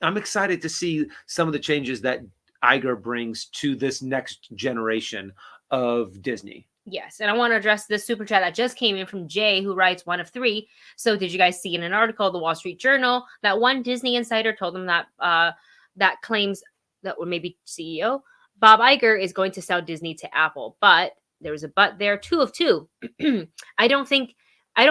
excited to see some of the changes that Iger brings to this next generation of Disney. Yes, and I want to address this super chat that just came in from Jay, who writes 1 of 3. So did you guys see in an article, the Wall Street Journal, that one Disney insider told them that that claims that, or maybe CEO, Bob Iger is going to sell Disney to Apple. But there was a but there, 2 of 2. I don't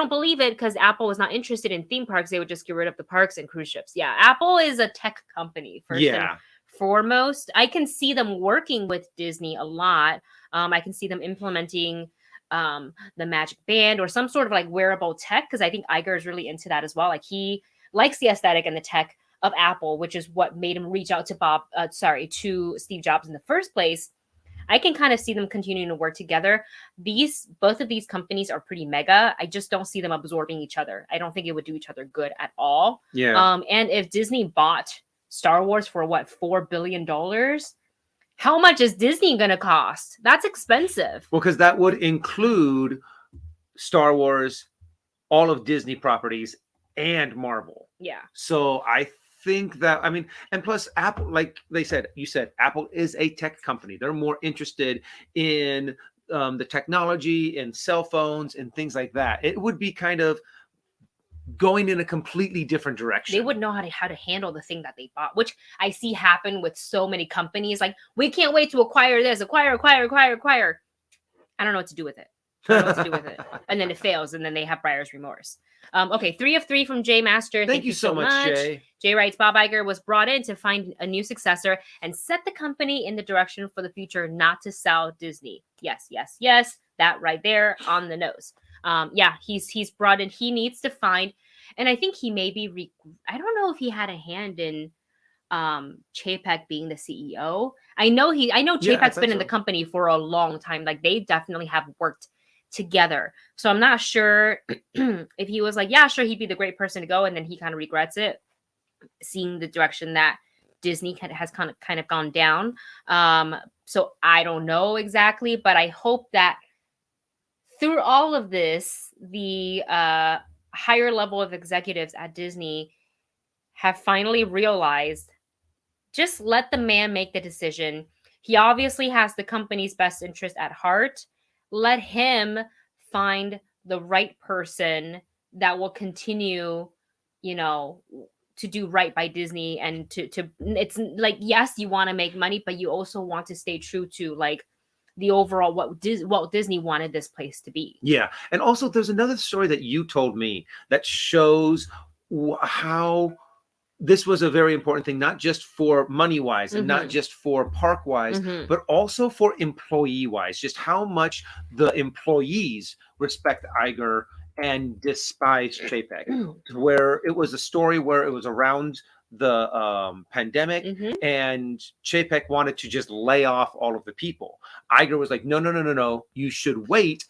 believe it, because Apple was not interested in theme parks. They would just get rid of the parks and cruise ships. Yeah, Apple is a tech company first and foremost. I can see them working with Disney a lot. I can see them implementing the Magic Band or some sort of like wearable tech, because I think Iger is really into that as well. Like he likes the aesthetic and the tech of Apple, which is what made him reach out to to Steve Jobs in the first place. I can kind of see them continuing to work together. Both of these companies are pretty mega. I just don't see them absorbing each other. I don't think it would do each other good at all. Yeah. And if Disney bought Star Wars for what, $4 billion? How much is Disney going to cost? That's expensive. Well, because that would include Star Wars, all of Disney properties, and Marvel. Yeah. So I think that, I mean, and plus Apple, like you said, Apple is a tech company. They're more interested in the technology and cell phones and things like that. It would be kind of going in a completely different direction. They would know how to handle the thing that they bought, which I see happen with so many companies. Like, we can't wait to acquire this, acquire. I don't know what to do with it. And then it fails, and then they have buyer's remorse. Okay, 3 of 3 from Jay Master. Thank you so much, Jay. Jay writes, Bob Iger was brought in to find a new successor and set the company in the direction for the future, not to sell Disney. Yes. That right there on the nose. Yeah, he's brought in. He needs to find, and I think he maybe I don't know if he had a hand in Chapek being the CEO. I know Chapek's been in the company for a long time. Like, they definitely have worked together. So I'm not sure if he was like, yeah, sure, he'd be the great person to go, and then he kind of regrets it, seeing the direction that Disney has kind of gone down. So I don't know exactly, but I hope that through all of this, the higher level of executives at Disney have finally realized, just let the man make the decision. He obviously has the company's best interest at heart. Let him find the right person that will continue, to do right by Disney, and to it's like, yes, you want to make money, but you also want to stay true to like the overall what Disney wanted this place to be. Yeah. And also there's another story that you told me that shows how this was a very important thing, not just for money wise and not just for park wise, but also for employee wise, just how much the employees respect Iger and despise Chapek. Where it was a story where it was around the pandemic and Chapek wanted to just lay off all of the people. Iger was like, no, you should wait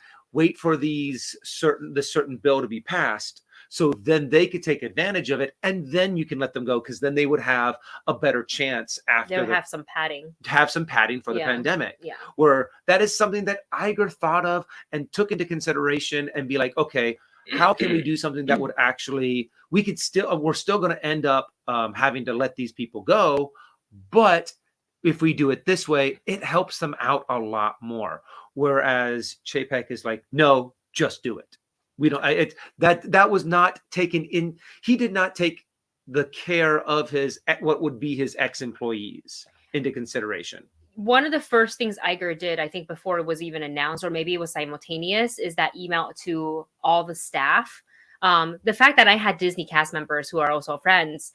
for this certain bill to be passed, so then they could take advantage of it, and then you can let them go, because then they would have a better chance after. They would have some padding. Have some padding for the pandemic. Yeah. Where that is something that Iger thought of and took into consideration and be like, okay, how can we do something that would actually, we're still going to end up having to let these people go, but if we do it this way, it helps them out a lot more. Whereas Chapek is like, no, just do it. We don't. That was not taken in. He did not take the care of what would be his ex-employees into consideration. One of the first things Iger did, I think, before it was even announced, or maybe it was simultaneous, is that email to all the staff. The fact that I had Disney cast members who are also friends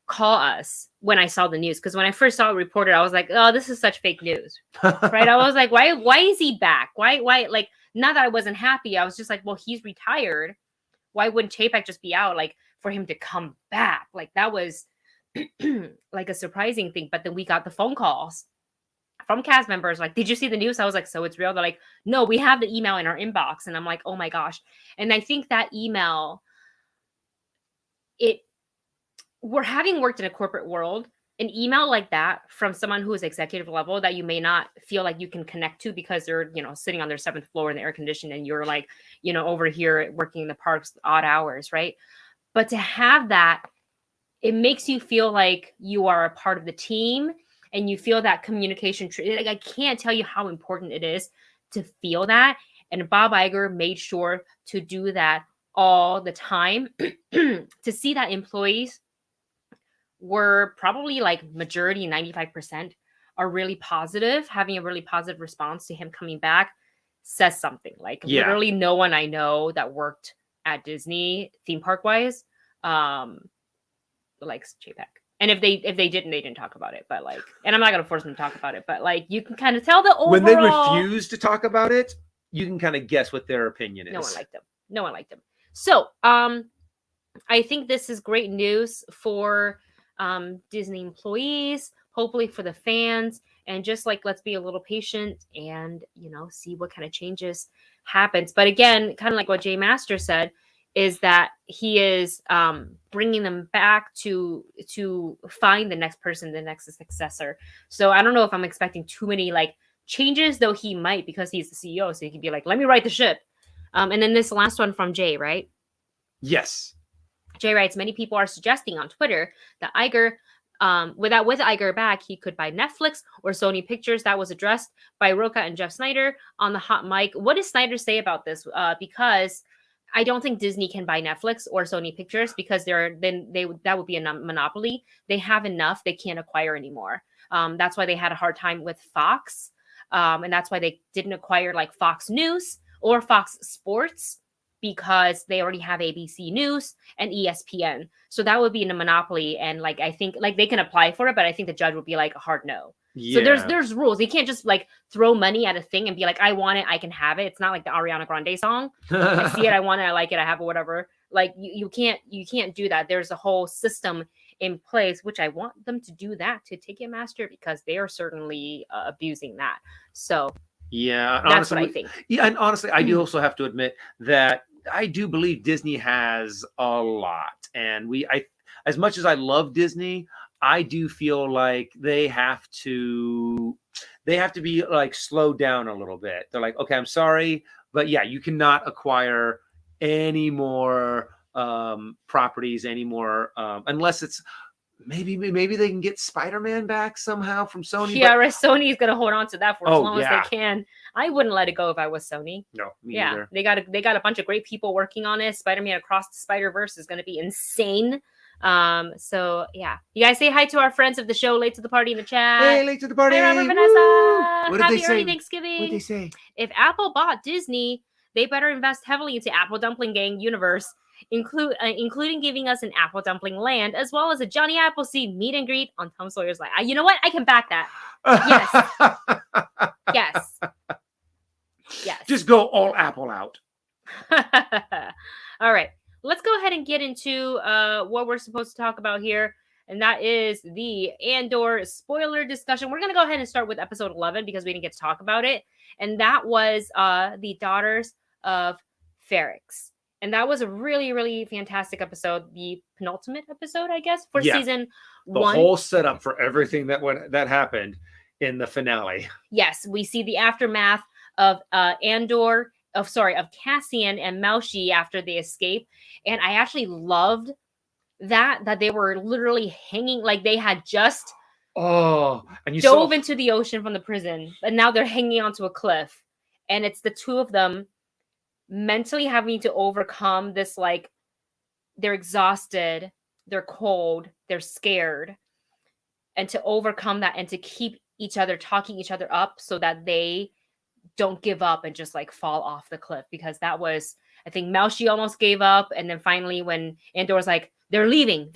call us when I saw the news, because when I first saw it reported, I was like, oh, this is such fake news, right? I was like, why is he back? Why like. Not that I wasn't happy. I was just like, well, he's retired. Why wouldn't Chapek just be out? Like, for him to come back. Like, that was like a surprising thing. But then we got the phone calls from cast members. Like, did you see the news? I was like, so it's real? They're like, no, we have the email in our inbox. And I'm like, oh my gosh. And I think that email, we're having worked in a corporate world, an email like that from someone who is executive level that you may not feel like you can connect to because they're, sitting on their 7th floor in the air conditioning, and you're like, over here working in the parks odd hours, right? But to have that, it makes you feel like you are a part of the team, and you feel that communication. Like, I can't tell you how important it is to feel that. And Bob Iger made sure to do that all the time to see that employees were probably like majority, 95%, are really positive, having a really positive response to him coming back, says something. Like, literally no one I know that worked at Disney theme park wise likes Chapek. And if they didn't, they didn't talk about it. But like, and I'm not gonna force them to talk about it, but like, you can kind of tell the overall. When they refuse to talk about it, you can kind of guess what their opinion is. No one liked them. So I think this is great news for Disney employees, hopefully for the fans, and just like, let's be a little patient and see what kind of changes happens. But again, kind of like what Jay Master said, is that he is bringing them back to find the next person, the next successor. So I don't know if I'm expecting too many like changes, though he might, because he's the CEO, so he could be like, let me right the ship. And then this last one from Jay, right? Yes. Jay writes, many people are suggesting on Twitter that Iger, with Iger back, he could buy Netflix or Sony Pictures. That was addressed by Roca and Jeff Snyder on the hot mic. What does Snyder say about this? Because I don't think Disney can buy Netflix or Sony Pictures, because that would be a monopoly. They have enough; they can't acquire anymore. That's why they had a hard time with Fox, and that's why they didn't acquire like Fox News or Fox Sports, because they already have ABC News and ESPN. So that would be in a monopoly. And like, I think like they can apply for it, but I think the judge would be like a hard no. Yeah. So there's rules. You can't just like throw money at a thing and be like, I want it, I can have it. It's not like the Ariana Grande song. I see it, I want it, I like it, I have it, whatever. Like you can't do that. There's a whole system in place, which I want them to do that to Ticketmaster, because they are certainly abusing that. So yeah, that's honestly, what I think. Yeah, and honestly, I do also have to admit that I do believe Disney has a lot, and as much as I love Disney, I do feel like they have to be like slowed down a little bit. They're like, okay, I'm sorry, but yeah, you cannot acquire any more properties anymore, unless it's maybe they can get Spider-Man back somehow from Sony. Yeah, right. Sony's gonna hold on to that for as long as they can. I wouldn't let it go if I was Sony. No, me either. They got a bunch of great people working on it. Spider-Man Across the Spider-Verse is gonna be insane. So yeah, you guys say hi to our friends of the show, late to the party in the chat. Hey, late to the party. Hi, Robert Woo! Vanessa. What did Happy they early say? Thanksgiving. What did they say? If Apple bought Disney, they better invest heavily into Apple Dumpling Gang universe, including giving us an Apple Dumpling Land, as well as a Johnny Appleseed meet and greet on Tom Sawyer's Life. You know what? I can back that. Yes. Yes. Just go all Apple out. All right. Let's go ahead and get into what we're supposed to talk about here. And that is the Andor spoiler discussion. We're going to go ahead and start with episode 11 because we didn't get to talk about it. And that was the Daughters of Ferrix. And that was a really, really fantastic episode. The penultimate episode, I guess, for season 1. The whole setup for everything that happened in the finale. Yes, we see the aftermath of Andor, of Cassian and Maushi after they escape. And I actually loved that they were literally hanging, like they had just and you dove into the ocean from the prison, but now they're hanging onto a cliff. And it's the two of them mentally having to overcome this, like, they're exhausted, they're cold, they're scared, and to overcome that and to keep each other, talking each other up so that they don't give up and just like fall off the cliff. Because that was, I think Maushi almost gave up, and then finally when Andor was like, they're leaving,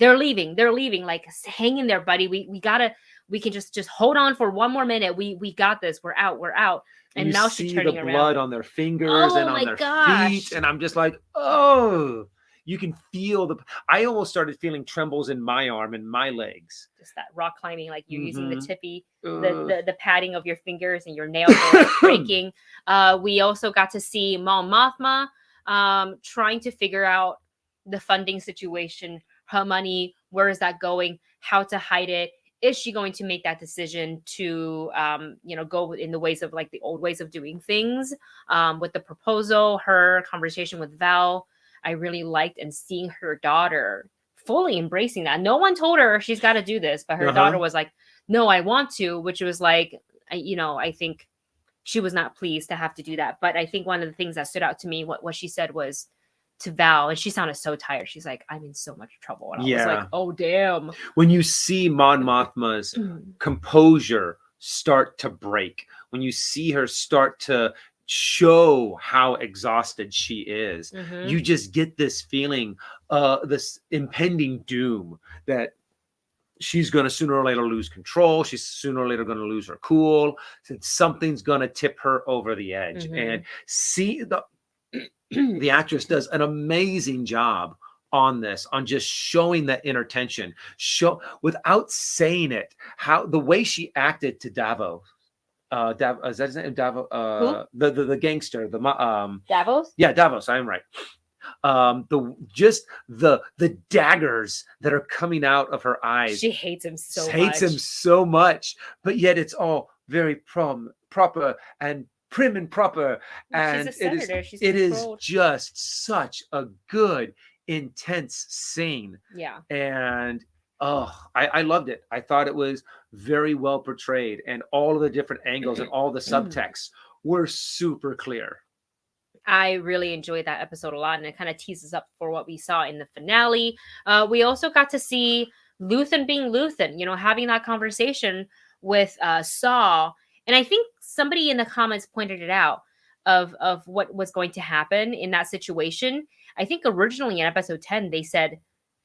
like, hang in there, buddy, we can just hold on for one more minute, we got this, we're out. And you Maushi see turning the around, blood on their fingers and on their feet, and I'm just like, oh, you can feel I almost started feeling trembles in my arm and my legs. Just that rock climbing, like you're using the tippy, the padding of your fingers, and your nails are like breaking. We also got to see Mon Mothma trying to figure out the funding situation, her money, where is that going, how to hide it. Is she going to make that decision to, go in the ways of like the old ways of doing things? With the proposal, her conversation with Val, I really liked, and seeing her daughter fully embracing that. No one told her she's got to do this, but her daughter was like, no, I want to, which was like, I think she was not pleased to have to do that. But I think one of the things that stood out to me, what she said was to Val, and she sounded so tired. She's like, I'm in so much trouble. And I was like, oh, damn. When you see Mon Mothma's composure start to break, when you see her start to show how exhausted she is, you just get this feeling, this impending doom that she's going to sooner or later lose control. She's sooner or later going to lose her cool. Something's going to tip her over the edge. And see, the actress does an amazing job on this, on just showing that inner tension, without saying it, how the way she acted to Davos. Is that his name? Davos? The gangster, Davos? Yeah, Davos. I'm right. The daggers that are coming out of her eyes. She hates him so much, but yet it's all very proper and prim and proper. And it is just such a good, intense scene. Yeah. And I loved it. I thought it was very well portrayed, and all of the different angles and all the subtexts were super clear. I really enjoyed that episode a lot, and it kind of teases up for what we saw in the finale. We also got to see Luthen being Luthen, having that conversation with Saw. And I think somebody in the comments pointed it out of what was going to happen in that situation. I think originally in episode 10, they said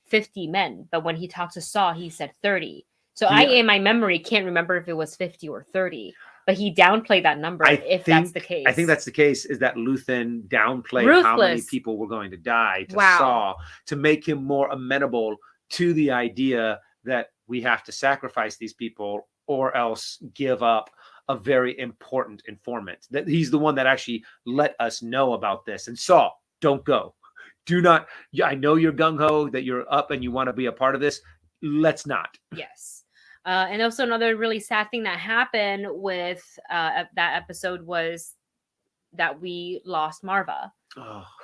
50 men, but when he talked to Saw, he said 30. So I, in my memory, can't remember if it was 50 or 30. But he downplayed that number, that's the case. I think that's the case, is that Luthen downplayed how many people were going to die to Saw, to make him more amenable to the idea that we have to sacrifice these people or else give up a very important informant. That he's the one that actually let us know about this. And Saw, don't go. Do not. I know you're gung-ho, that you're up and you want to be a part of this. Let's not. Yes. And also another really sad thing that happened with that episode was that we lost Marva,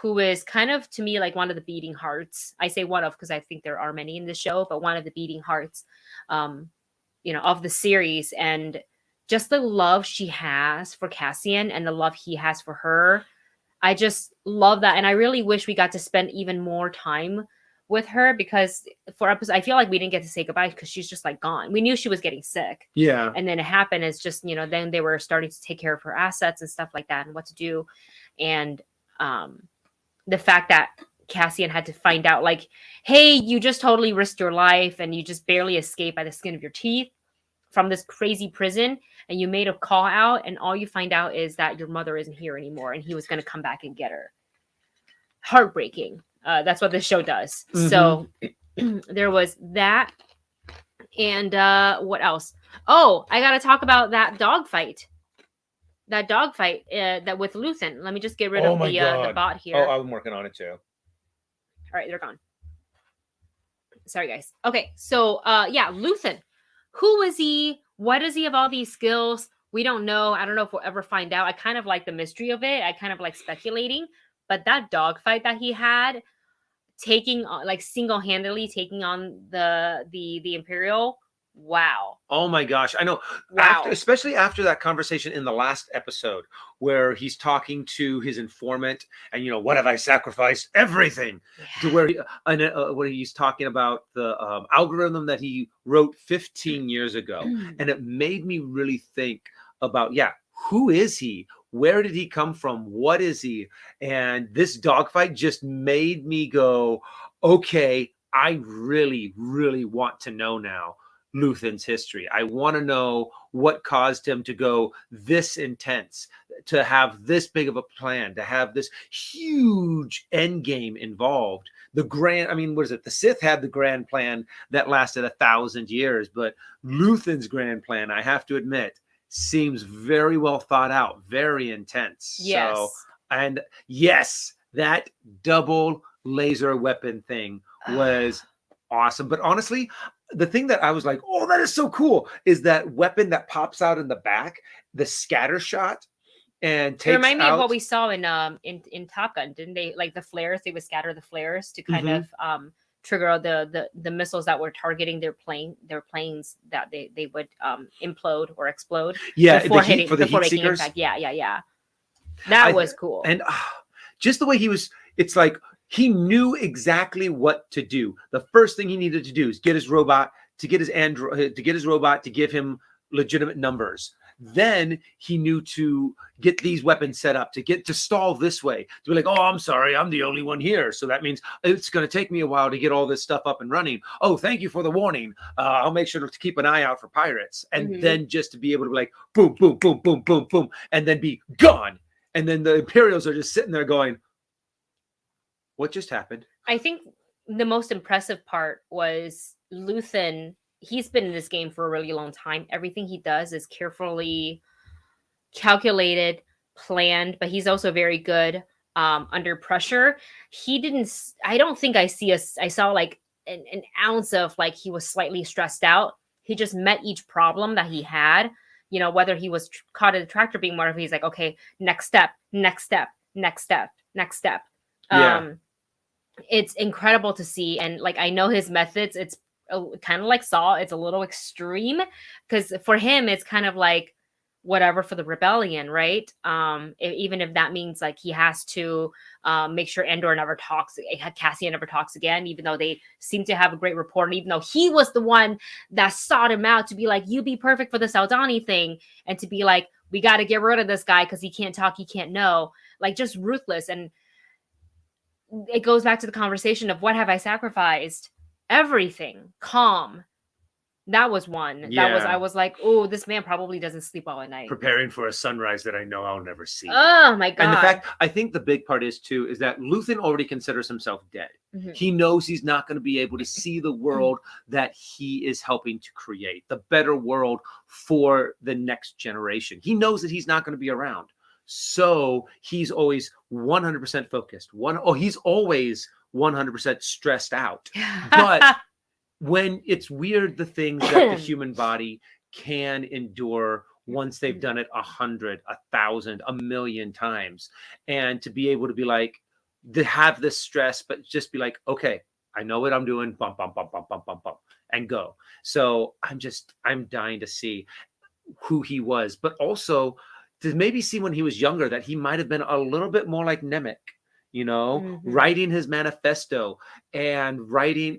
who is kind of, to me, like one of the beating hearts. I say one of because I think there are many in the show, but one of the beating hearts, of the series. And just the love she has for Cassian and the love he has for her. I just love that. And I really wish we got to spend even more time with her because for episode, I feel like we didn't get to say goodbye because she's just like gone. We knew she was getting sick. Yeah. And then it happened. It's just, you know, then they were starting to take care of her assets and stuff like that and what to do. And the fact that Cassian had to find out, like, hey, you just totally risked your life and you just barely escaped by the skin of your teeth from this crazy prison, and you made a call out, and all you find out is that your mother isn't here anymore and he was going to come back and get her. Heartbreaking. That's what this show does. So there was that. And what else? Oh, I got to talk about that dog fight. That with Luthen. Let me just get rid of the bot here. Oh, I'm working on it too. All right, they're gone. Sorry, guys. Okay, so yeah, Luthen. Who is he? Why does he have all these skills? We don't know. I don't know if we'll ever find out. I kind of like the mystery of it. I kind of like speculating. But that dogfight that he had, taking like single-handedly taking on the Imperial. Wow. Oh my gosh. I know. Wow. Especially after that conversation in the last episode where he's talking to his informant and, you know, what have I sacrificed? Everything. To where he's talking about the algorithm that he wrote 15 years ago. And it made me really think about, who is he? Where did he come from? What is he? And this dogfight just made me go, okay, I really, really want to know now Luthen's history. I want to know what caused him to go this intense, to have this big of a plan, to have this huge end game involved. The Sith had the grand plan that lasted 1,000 years, but Luthen's grand plan, I have to admit, seems very well thought out, very intense. Yes. So, and yes, that double laser weapon thing was awesome. But honestly, the thing that I was like, oh, that is so cool, is that weapon that pops out in the back, the scatter shot, and takes. It reminded me of what we saw in Top Gun, didn't they? Like the flares, they would scatter the flares to kind of trigger the missiles that were targeting their planes that they would implode or explode. Yeah, before making seekers. Impact. Yeah. That was cool. And just the way he was, it's like he knew exactly what to do. The first thing he needed to do is get his robot, to get his android, to get his robot to give him legitimate numbers. Then he knew to get these weapons set up, to stall this way, to be like, oh, I'm sorry, I'm the only one here. So that means it's going to take me a while to get all this stuff up and running. Oh, thank you for the warning. I'll make sure to keep an eye out for pirates. And then just to be able to be like, boom, boom, boom, boom, boom, boom, and then be gone. And then the Imperials are just sitting there going, what just happened? I think the most impressive part was Luthen. He's been in this game for a really long time. Everything he does is carefully calculated, planned, but he's also very good under pressure. I don't think I saw like an ounce of like he was slightly stressed out. He just met each problem that he had, you know, whether he was caught in the tractor beam, whatever. He's like, okay, next step. Yeah. It's incredible to see. And like, I know his methods, it's kind of like Saw, it's a little extreme because for him it's kind of like whatever for the rebellion, right? Even if that means like he has to make sure Andor never talks, Cassian never talks again, even though they seem to have a great rapport, and even though he was the one that sought him out to be like, you be perfect for the Saldani thing, and to be like, we got to get rid of this guy because he can't talk, he can't know, like just ruthless. And it goes back to the conversation of what have I sacrificed? Everything. Calm. That was one. Yeah. I was like, oh, this man probably doesn't sleep well at night. Preparing for a sunrise that I know I'll never see. Oh my God. And the fact, I think the big part is too, is that Luthen already considers himself dead. He knows he's not going to be able to see the world that he is helping to create, the better world for the next generation. He knows that he's not going to be around. So he's always 100% focused. He's always 100% stressed out. But when it's weird, the things that the human body can endure once they've done it 100, 1,000, 1,000,000 times, and to be able to be like, to have this stress, but just be like, okay, I know what I'm doing, bump, bump, bump, bump, bump, bump, bump, and go. So I'm dying to see who he was, but also to maybe see when he was younger that he might have been a little bit more like Nemec. writing his manifesto and writing,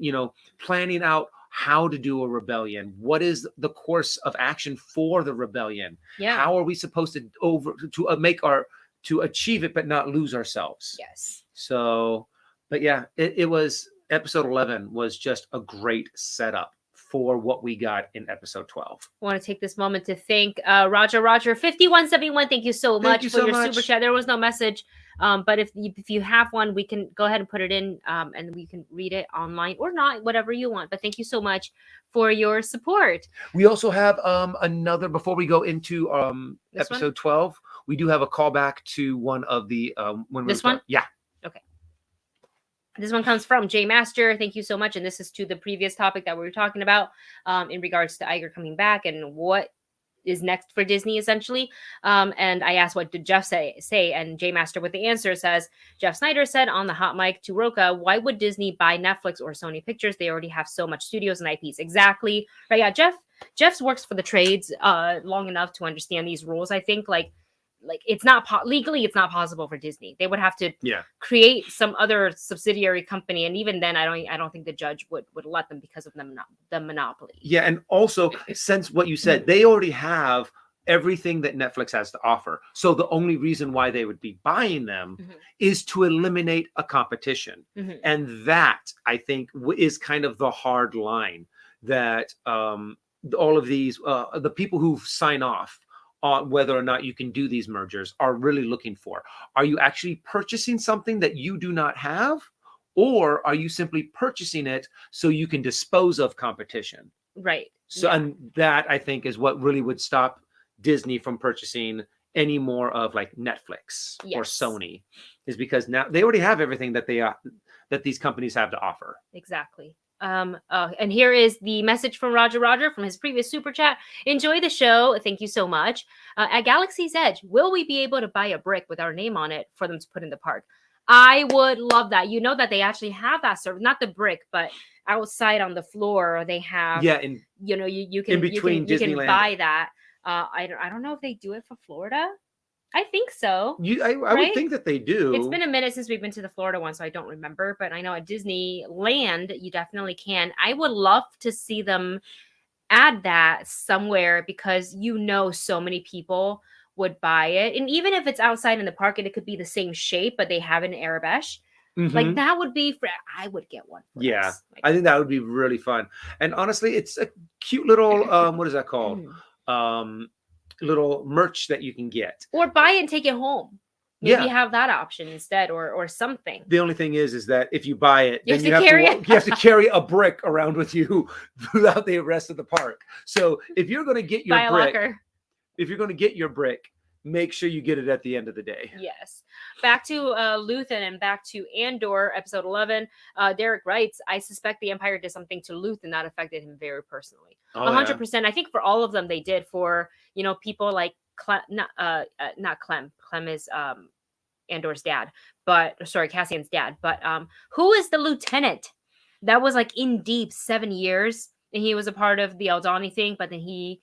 planning out how to do a rebellion. What is the course of action for the rebellion? Yeah. How are we supposed to achieve it, but not lose ourselves? Yes. So, but yeah, it was episode 11 was just a great setup for what we got in episode 12. I want to take this moment to thank Roger 5171. Thank you so much for your super chat. There was no message, but if you have one, we can go ahead and put it in, and we can read it online or not, whatever you want. But thank you so much for your support. We also have another, before we go into episode 12, we do have a callback to one of the this one. Yeah. Okay. This one comes from J Master. Thank you so much. And this is to the previous topic that we were talking about in regards to Iger coming back and what is next for Disney, essentially. And I asked, what did Jeff say? And J Master with the answer says, Jeff Snyder said on the hot mic to Roka, why would Disney buy Netflix or Sony Pictures? They already have so much studios and IPs. Exactly. But yeah, Jeff's works for the trades long enough to understand these rules. I think like it's not legally, it's not possible for Disney. They would have to create some other subsidiary company, and even then, I don't think the judge would let them because of the monopoly. Yeah, and also since what you said, they already have everything that Netflix has to offer. So the only reason why they would be buying them is to eliminate a competition, and that I think is kind of the hard line that all of these the people who sign off on whether or not you can do these mergers are really looking for. Are you actually purchasing something that you do not have, or are you simply purchasing it so you can dispose of competition? Right. So, and that I think is what really would stop Disney from purchasing any more of like Netflix or Sony, is because now they already have everything that that these companies have to offer. Exactly. And here is the message from Roger from his previous super chat. Enjoy the show. Thank you so much. At Galaxy's Edge, will we be able to buy a brick with our name on it for them to put in the park? I would love that. You know that they actually have that service, not the brick, but outside on the floor they have. Yeah, you can buy that. I don't know if they do it for Florida. I think so. I would think that they do. It's been a minute since we've been to the Florida one, so I don't remember. But I know at Disneyland, you definitely can. I would love to see them add that somewhere, because so many people would buy it. And even if it's outside in the park and it could be the same shape, but they have an Arabesh, like that would be, I would get one. I think that would be really fun. And honestly, it's a cute little, what is that called? Little merch that you can get, or buy it and take it home. Maybe have that option instead, or something. The only thing is that if you buy it, then you have to carry a brick around with you throughout the rest of the park. So if you're going to get your brick, make sure you get it at the end of the day. Yes. Back to Luthen and back to Andor, episode 11. Derek writes, I suspect the Empire did something to Luthen that affected him very personally. 100%. I think for all of them they did. For people like not Clem. Clem is Andor's dad, Cassian's dad. But who is the lieutenant that was like in deep 7 years, and he was a part of the Aldani thing, but then he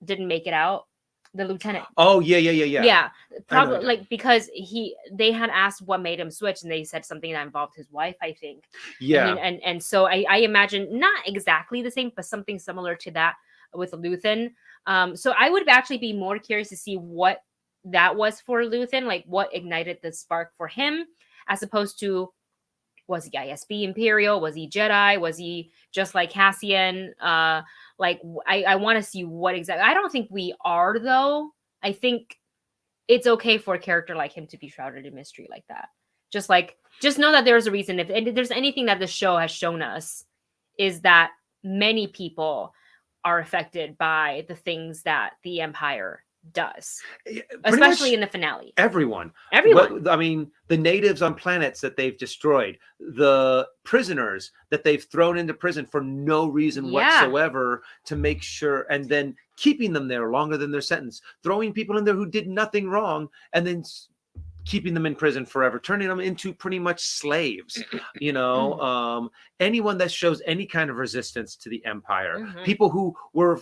didn't make it out. The lieutenant. Oh, yeah. Yeah, probably because they had asked what made him switch, and they said something that involved his wife, I think. Yeah. And so I imagine not exactly the same, but something similar to that with Luthen. So I would actually be more curious to see what that was for Luthen, like what ignited the spark for him, as opposed to, was he ISB Imperial? Was he Jedi? Was he just like Cassian? I want to see what exactly. I don't think we are, though. I think it's okay for a character like him to be shrouded in mystery like that. Just know that there's a reason. If there's anything that the show has shown us, is that many people are affected by the things that the Empire does, especially in the finale. Everyone. I mean, the natives on planets that they've destroyed, the prisoners that they've thrown into prison for no reason whatsoever, to make sure, and then keeping them there longer than their sentence, throwing people in there who did nothing wrong, and then keeping them in prison forever, turning them into pretty much slaves. Anyone that shows any kind of resistance to the Empire, people who were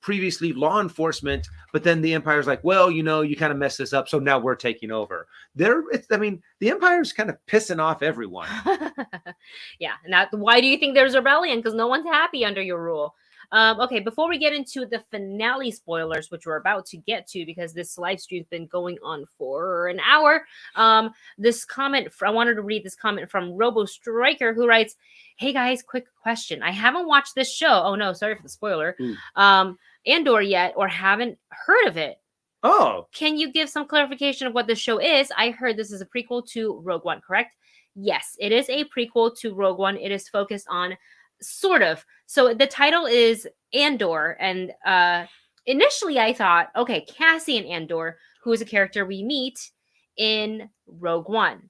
previously law enforcement, but then the Empire's like, well, you kind of messed this up, so now we're taking over. The Empire's kind of pissing off everyone. Yeah, and why do you think there's rebellion? Because no one's happy under your rule. Okay, before we get into the finale spoilers, which we're about to get to, because this live stream's been going on for an hour, this comment, I wanted to read this comment from Robo Striker, who writes, "Hey guys, quick question. I haven't watched this show. Oh no, sorry for the spoiler. Andor yet, or haven't heard of it. Oh. Can you give some clarification of what the show is? I heard this is a prequel to Rogue One, correct?" Yes, it is a prequel to Rogue One. It is focused on, sort of. So the title is Andor, and initially I thought, okay, Cassian Andor, who is a character we meet in Rogue One.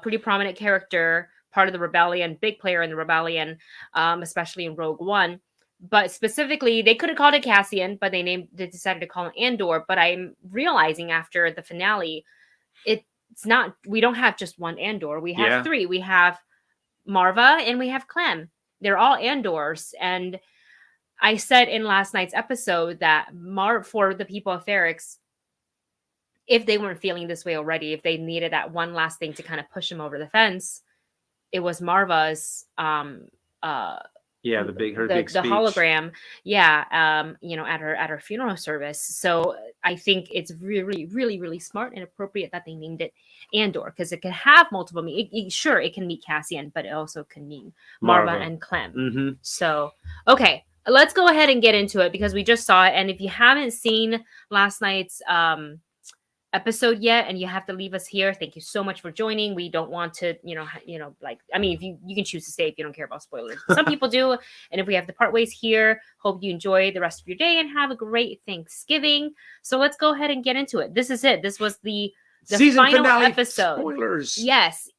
Pretty prominent character, part of the rebellion, big player in the rebellion, especially in Rogue One. But specifically, they could have called it Cassian, but they decided to call it Andor. But I'm realizing after the finale, it's not, we don't have just one Andor. We have three. We have Marva and we have Clem. They're all Andors. And I said in last night's episode that for the people of Ferrix, if they weren't feeling this way already, if they needed that one last thing to kind of push them over the fence, it was Marva's the big speech. Hologram, at her funeral service. So I think it's really, really, really smart and appropriate that they named it Andor, because it can have multiple meanings. Sure, it can mean Cassian, but it also can mean Marva and Clem. Mm-hmm. So, okay, let's go ahead and get into it, because we just saw it. And if you haven't seen last night's episode yet and you have to leave us here, thank you so much for joining. We don't want to, if you can choose to stay if you don't care about spoilers. Some people do. And if we have to part ways here, hope you enjoy the rest of your day and have a great Thanksgiving. So let's go ahead and get into it. This is it. This was the season final finale episode. Spoilers. Yes.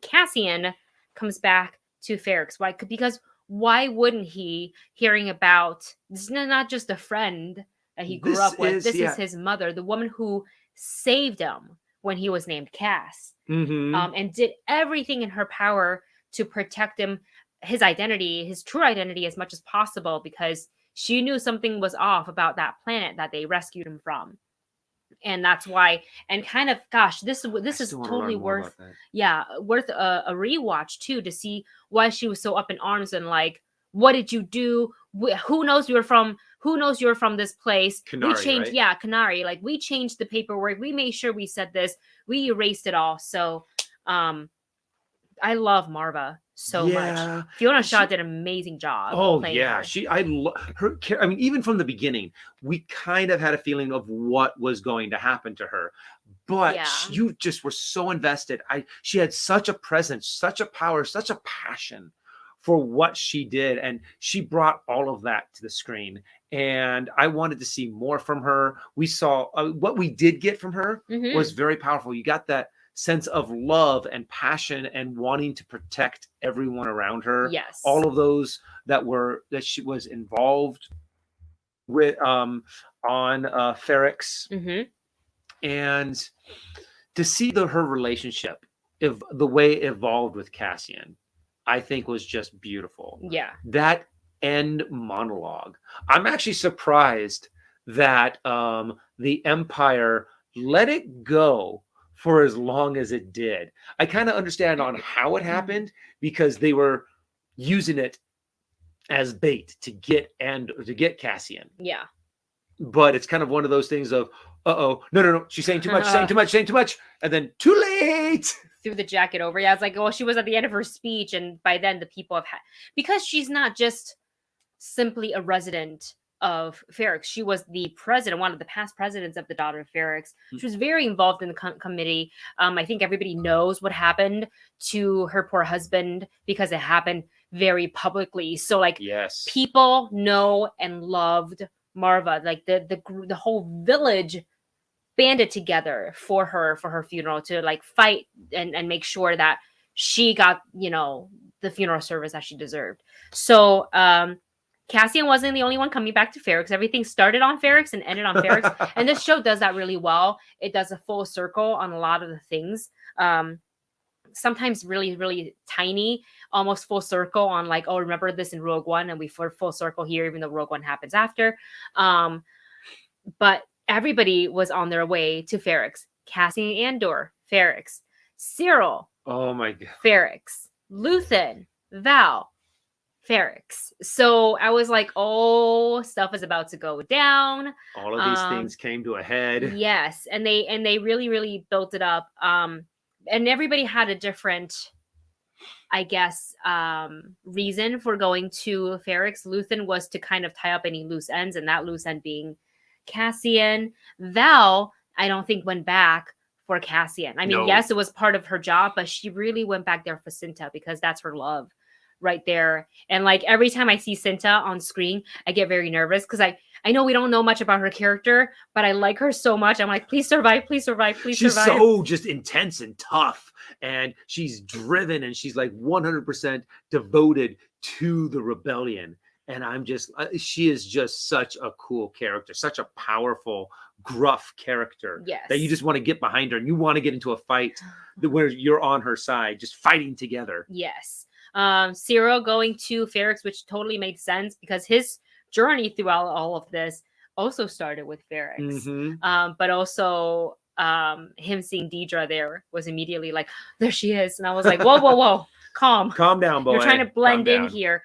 Cassian comes back to Ferrix. Why? Because why wouldn't he, hearing about, this is not just a friend that he grew up with. This is his mother, the woman who saved him when he was named Cass, and did everything in her power to protect him, his identity, his true identity, as much as possible, because she knew something was off about that planet that they rescued him from. And that's why, and kind of, gosh, this is totally worth a rewatch too, to see why she was so up in arms and like, what did you do? Who knows you're from this place? Kenari, we changed, right? Kenari. Like, we changed the paperwork. We made sure we said this. We erased it all. So, I love Marva so much. Fiona Shaw did an amazing job. Oh yeah, I love her. I mean, even from the beginning, we kind of had a feeling of what was going to happen to her, but you just were so invested. She had such a presence, such a power, such a passion for what she did, and she brought all of that to the screen, and I wanted to see more from her. We saw what we did get from her was very powerful. You got that sense of love and passion and wanting to protect everyone around her. Yes, all of those that she was involved with on Ferrix, and to see her relationship, the way it evolved with Cassian, I think was just beautiful. Yeah. That end monologue. I'm actually surprised that the Empire let it go for as long as it did. I kind of understand on how it happened, because they were using it as bait to get Cassian. Yeah. But it's kind of one of those things of, no, she's saying too much, saying too much, and then too late. Threw the jacket over. Yeah, it's like, well, she was at the end of her speech, and by then the people have because she's not just simply a resident of Ferrix. She was the president, one of the past presidents of the Daughter of Ferrix. She was very involved in the committee. I think everybody knows what happened to her poor husband, because it happened very publicly. So like, people know and loved Marva. Like the whole village banded together for her funeral to like fight and make sure that she got, the funeral service that she deserved. So Cassian wasn't the only one coming back to Ferrix. Everything started on Ferrix and ended on Ferrix. And this show does that really well. It does a full circle on a lot of the things. sometimes really, really tiny, almost full circle on like, oh, remember this in Rogue One, and we full circle here, even though Rogue One happens after. But everybody was on their way to Ferrix. Cassian Andor, Ferrix. Cyril, Oh my god. Ferrix. Luthen, Val, Ferrix. So I was like, oh, stuff is about to go down. All of these things came to a head. Yes, and they really, really built it up. And everybody had a different, I guess, reason for going to Ferrix. Luthen was to kind of tie up any loose ends, and that loose end being Cassian. Val, I don't think went back for Cassian. I mean, yes, it was part of her job, but she really went back there for Cinta because that's her love right there. And like every time I see Cinta on screen, I get very nervous because I know we don't know much about her character, but I like her so much. I'm like, please survive, please survive, please survive. She's so just intense and tough, and she's driven, and she's like 100% devoted to the rebellion. And I'm just, she is just such a cool character, such a powerful, gruff character that you just want to get behind her, and you want to get into a fight where you're on her side, just fighting together. Yes. Cyril going to Ferrix, which totally made sense because his journey throughout all of this also started with Ferrix. But also him seeing Deidre there was immediately like, there she is. And I was like, whoa, whoa, whoa, calm down, boy. You're trying to blend in here.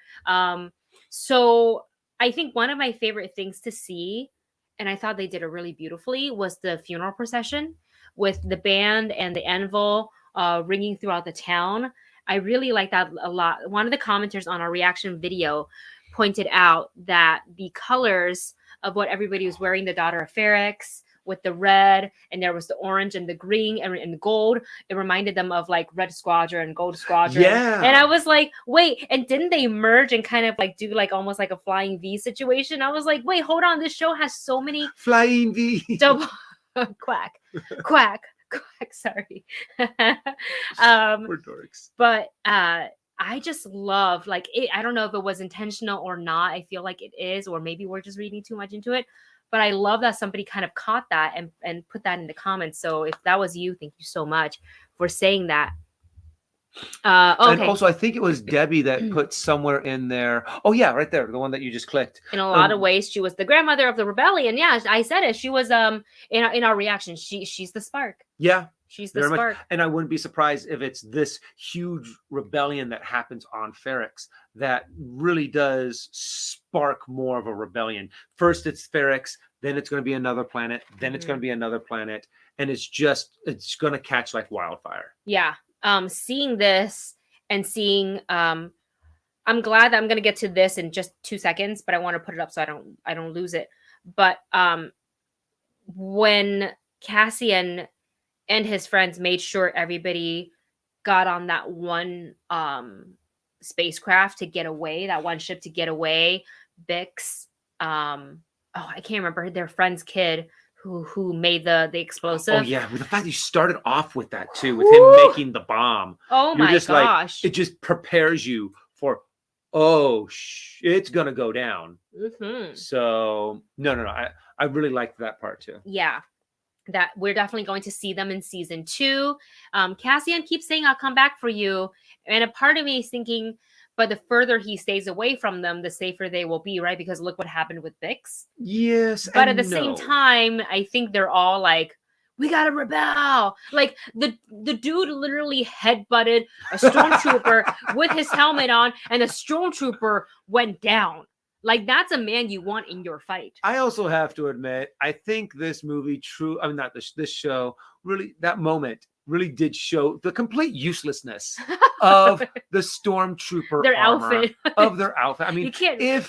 So I think one of my favorite things to see, and I thought they did it really beautifully, was the funeral procession with the band and the anvil ringing throughout the town. I really like that a lot. One of the commenters on our reaction video pointed out that the colors of what everybody was wearing, the Daughter of Ferrix with the red, and there was the orange and the green and the gold, it reminded them of like Red Squadron and Gold Squadron. Yeah. And I was like, wait, and didn't they merge and kind of like do like almost like a flying V situation? I was like, wait, hold on, this show has so many flying V double quack, quack, quack, sorry. We're dorks. But I just love like it. I don't know if it was intentional or not. I feel like it is, or maybe we're just reading too much into it. But I love that somebody kind of caught that and put that in the comments. So if that was you, thank you so much for saying that. Okay. And also, I think it was Debbie that put somewhere in there. Oh yeah, right there, the one that you just clicked. In a lot of ways, she was the grandmother of the rebellion. Yeah, I said it. She was in our reaction. She's the spark. Yeah. She's the spark. And I wouldn't be surprised if it's this huge rebellion that happens on Ferrix that really does spark more of a rebellion. First it's Ferrix, then it's going to be another planet, then it's going to be another planet, and it's going to catch like wildfire. Yeah. Seeing this and seeing I'm glad that I'm going to get to this in just 2 seconds, but I want to put it up so I don't lose it. But when Cassian and his friends made sure everybody got on that one spacecraft to get away, that one ship to get away. Bix, I can't remember their friend's kid who made the explosive. Oh yeah, with the fact that you started off with that too, with him making the bomb. Oh my gosh! Like, it just prepares you for, it's gonna go down. So no, I really liked that part too. Yeah. That we're definitely going to see them in season 2. Cassian keeps saying, I'll come back for you. And a part of me is thinking, but the further he stays away from them, the safer they will be, right? Because look what happened with Bix. Yes. But at the same time, I think they're all like, we gotta rebel. Like the dude literally headbutted a stormtrooper with his helmet on, and the stormtrooper went down. Like, that's a man you want in your fight. I also have to admit, I think this movie not this show, really, that moment really did show the complete uselessness of the stormtrooper their armor, outfit. of their outfit. I mean,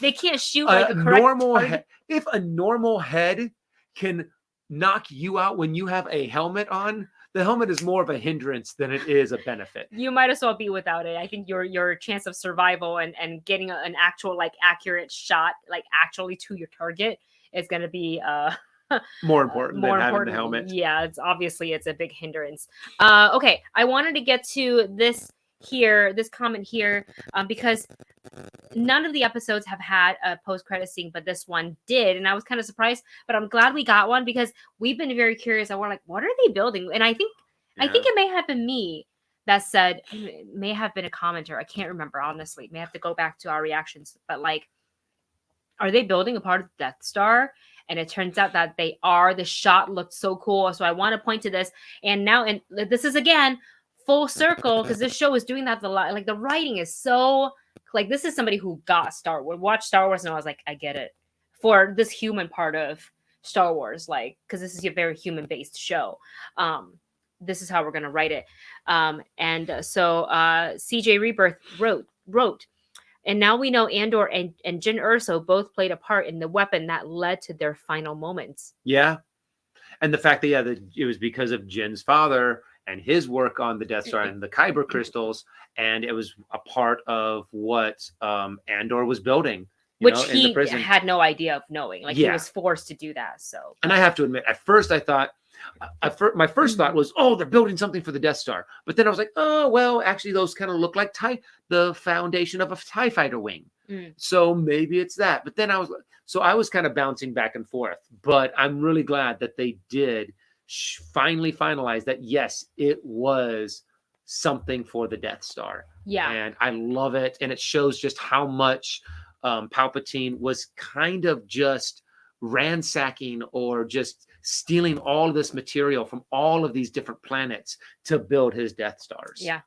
they can't shoot like a normal if a normal head can knock you out when you have a helmet on, the helmet is more of a hindrance than it is a benefit. You might as well be without it. I think your chance of survival and getting an actual like accurate shot, like actually to your target, is going to be more important than having the helmet. Yeah, it's a big hindrance. Okay, I wanted to get to this comment here, because none of the episodes have had a post-credit scene, but this one did, and I was kind of surprised, but I'm glad we got one because we've been very curious, and we're like, what are they building? And I think it may have been me that said, it may have been a commenter. I can't remember, honestly. May have to go back to our reactions. But like, are they building a part of the Death Star? And it turns out that they are. The shot looked so cool. So I want to point to this. And now, and this is again full circle because this show is doing that. Like the writing is so like this is somebody who got Star Wars, watched Star Wars, and I was like, I get it for this human part of Star Wars, like because this is a very human based show. This is how we're gonna write it. So CJ Rebirth wrote. And now we know Andor and Jyn Erso both played a part in the weapon that led to their final moments. Yeah. And the fact that, that it was because of Jin's father and his work on the Death Star and the Kyber crystals, and it was a part of what Andor was building. Which he had no idea of knowing. Like, he was forced to do that. So, and I have to admit, at first I thought, my first thought was, oh, they're building something for the Death Star. But then I was like, oh, well, actually, those kind of look like the foundation of a TIE fighter wing. So maybe it's that. But then I was kind of bouncing back and forth. But I'm really glad that they did finally finalize that, yes, it was something for the Death Star. Yeah. And I love it. And it shows just how much Palpatine was kind of just ransacking or just stealing all of this material from all of these different planets to build his Death Stars. Yeah,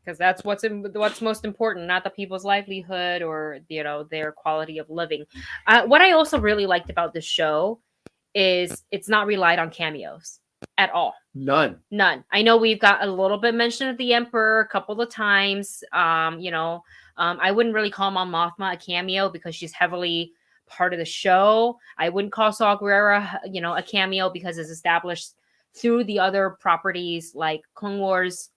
because that's what's most important, not the people's livelihood or their quality of living. What I also really liked about this show is it's not relied on cameos at all. None. I know we've got a little bit mention of the Emperor a couple of times. I wouldn't really call Mon Mothma a cameo because she's heavily part of the show. I wouldn't call Saw Gerrera, a cameo because it's established through the other properties like Clone Wars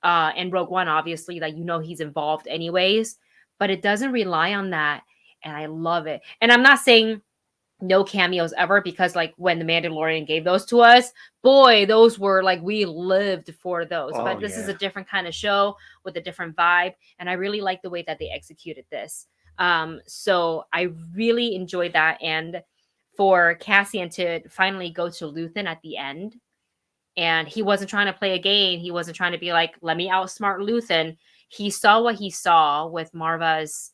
and Rogue One, obviously, that he's involved anyways. But it doesn't rely on that, and I love it. And I'm not saying no cameos ever, because like when the Mandalorian gave those to us, boy, those were like, we lived for those. But this is a different kind of show with a different vibe, and I really like the way that they executed this. So I really enjoyed that. And for Cassian to finally go to Luthen at the end, and he wasn't trying to play a game. He wasn't trying to be like, let me outsmart Luthen. He saw what he saw with Marva's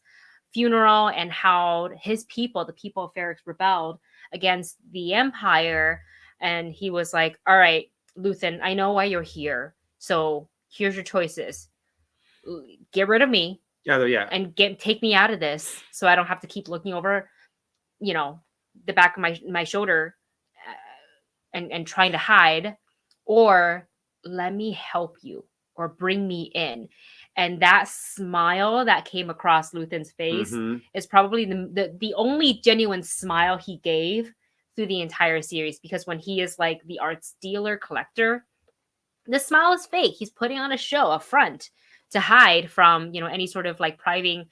funeral and how his people, the people of Ferrix, rebelled against the Empire. And he was like, all right, Luthen, I know why you're here. So here's your choices. Get rid of me. And take me out of this, so I don't have to keep looking over, the back of my shoulder, and trying to hide, or let me help you, or bring me in. And that smile that came across Luthen's face is probably the only genuine smile he gave through the entire series, because when he is like the arts dealer collector, the smile is fake. He's putting on a show, a front, to hide from, any sort of like prying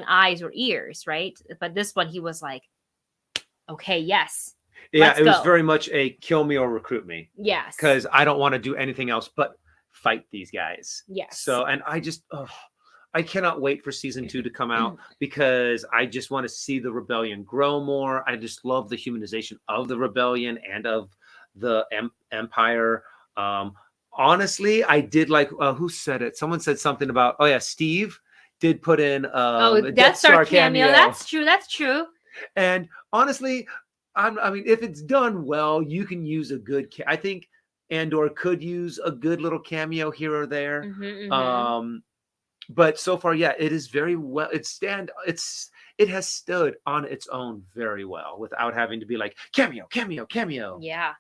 eyes or ears, right? But this one, he was like, okay, yes. Yeah, it was very much a kill me or recruit me. Yes. Because I don't want to do anything else but fight these guys. Yes. So, and I cannot wait for season 2 to come out, because I just want to see the rebellion grow more. I just love the humanization of the rebellion and of the Empire. Honestly, I did like, who said it? Someone said something about, Steve did put in a Death Star cameo. That's true. And honestly, I mean, if it's done well, you can use a good, I think Andor could use a good little cameo here or there. But so far, it is very well. It has stood on its own very well without having to be like cameo. Yeah.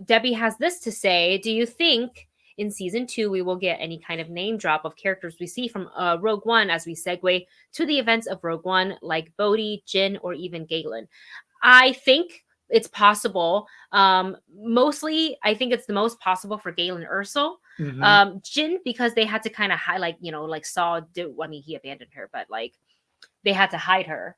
Debbie has this to say: do you think in season 2 we will get any kind of name drop of characters we see from Rogue One as we segue to the events of Rogue One, like Bodhi, Jyn, or even Galen? I think it's possible. Mostly, I think it's the most possible for Galen Erso. Jyn, because they had to kind of highlight, like Saw do. I mean, he abandoned her, but like they had to hide her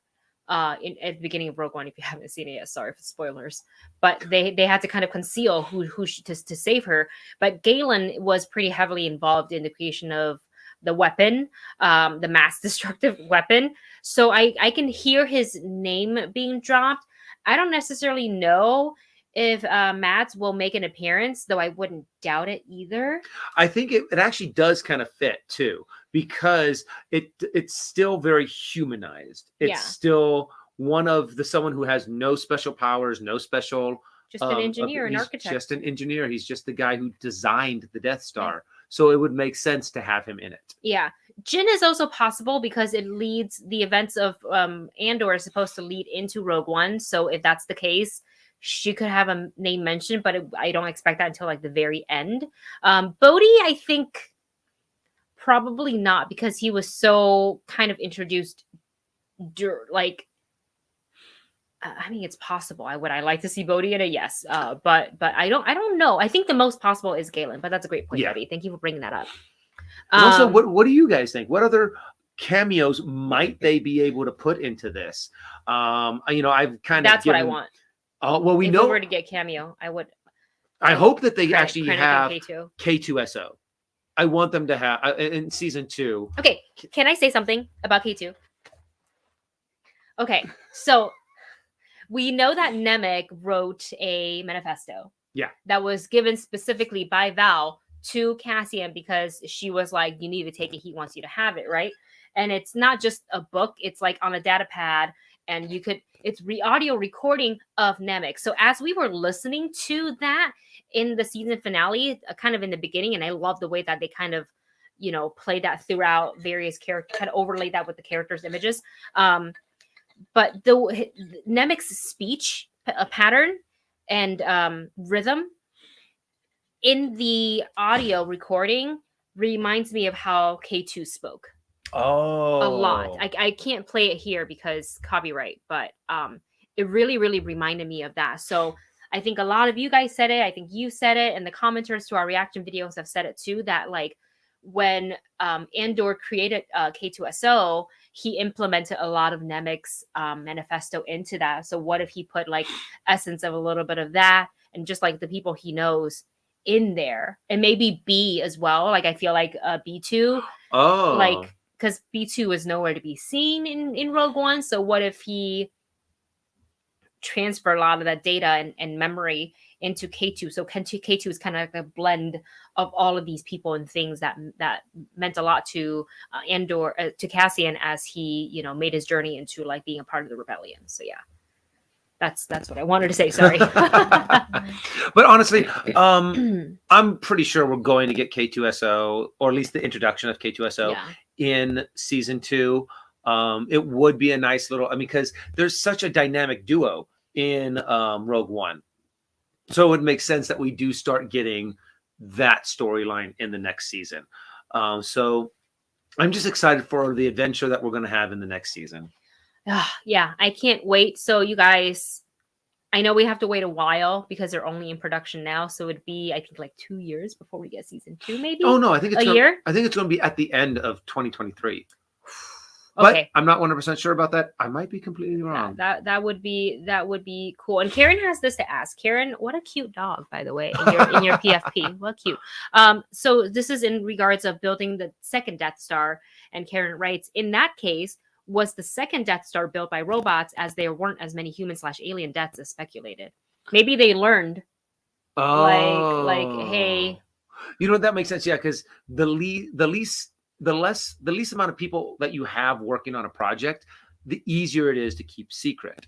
at the beginning of Rogue One. If you haven't seen it yet, sorry for spoilers. But they had to kind of conceal who to save her. But Galen was pretty heavily involved in the creation of the weapon, the mass destructive weapon. So I can hear his name being dropped. I don't necessarily know if Mads will make an appearance, though I wouldn't doubt it either. I think it actually does kind of fit too, because it's still very humanized. It's still someone who has no special powers, no special. Just an engineer, an he's architect. just an engineer. He's just the guy who designed the Death Star. So it would make sense to have him in it. Yeah. Jin is also possible because it leads the events of Andor is supposed to lead into Rogue One. So if that's the case, she could have a name mentioned, but I don't expect that until like the very end. Bodhi, I think probably not, because he was so kind of introduced like I mean, it's possible. I like to see Bodhi in it, yes. But I don't know. I think the most possible is Galen, but that's a great point, Debbie. Thank you for bringing that up. Also, what do you guys think? What other cameos might they be able to put into this? I've kind of that's what I want. Well, if we were to get cameo, I would. I hope that they actually have K2. K2SO. I want them to have in season 2. Okay, can I say something about K2? Okay, so we know that Nemec wrote a manifesto. Yeah. That was given specifically by Val to Cassian because she was like, you need to take it. He wants you to have it, right? And it's not just a book. It's like on a data pad, and it's audio recording of Nemec. So as we were listening to that in the season finale, kind of in the beginning, and I love the way that they kind of, played that throughout various characters, kind of overlaid that with the characters' images. But the Nemec's speech pattern and rhythm in the audio recording reminds me of how K2 spoke. Oh, a lot. I can't play it here because copyright, but it really, really reminded me of that. So I think a lot of you guys said it. I think you said it, and the commenters to our reaction videos have said it too. That like when Andor created K2SO, he implemented a lot of Nemec's manifesto into that. So what if he put like essence of a little bit of that, and just like the people he knows in there, and maybe B as well. Like I feel like B2, like because B2 is nowhere to be seen in Rogue One. So what if he transfer a lot of that data and memory into K2? So K2 is kind of like a blend of all of these people and things that meant a lot to Andor, to Cassian as he made his journey into like being a part of the rebellion. So yeah, that's what I wanted to say. Sorry. But honestly, I'm pretty sure we're going to get K2SO, or at least the introduction of K2SO in season 2. It would be a nice little, because there's such a dynamic duo in Rogue One. So it would make sense that we do start getting that storyline in the next season. So I'm just excited for the adventure that we're going to have in the next season. Yeah, I can't wait. So you guys, I know we have to wait a while because they're only in production now. So it'd be, I think, like 2 years before we get season 2, maybe. Oh no, I think it's a year. I think it's going to be at the end of 2023. Okay. But I'm not 100% sure about that. I might be completely wrong. Yeah, that would be cool. And Karen has this to ask. Karen, what a cute dog, by the way, in your PFP. What cute. So this is in regards of building the second Death Star, and Karen writes, in that case, was the second Death Star built by robots, as there weren't as many human/alien deaths as speculated? Maybe they learned. Like, hey. That makes sense. Yeah, because the least amount of people that you have working on a project, the easier it is to keep secret.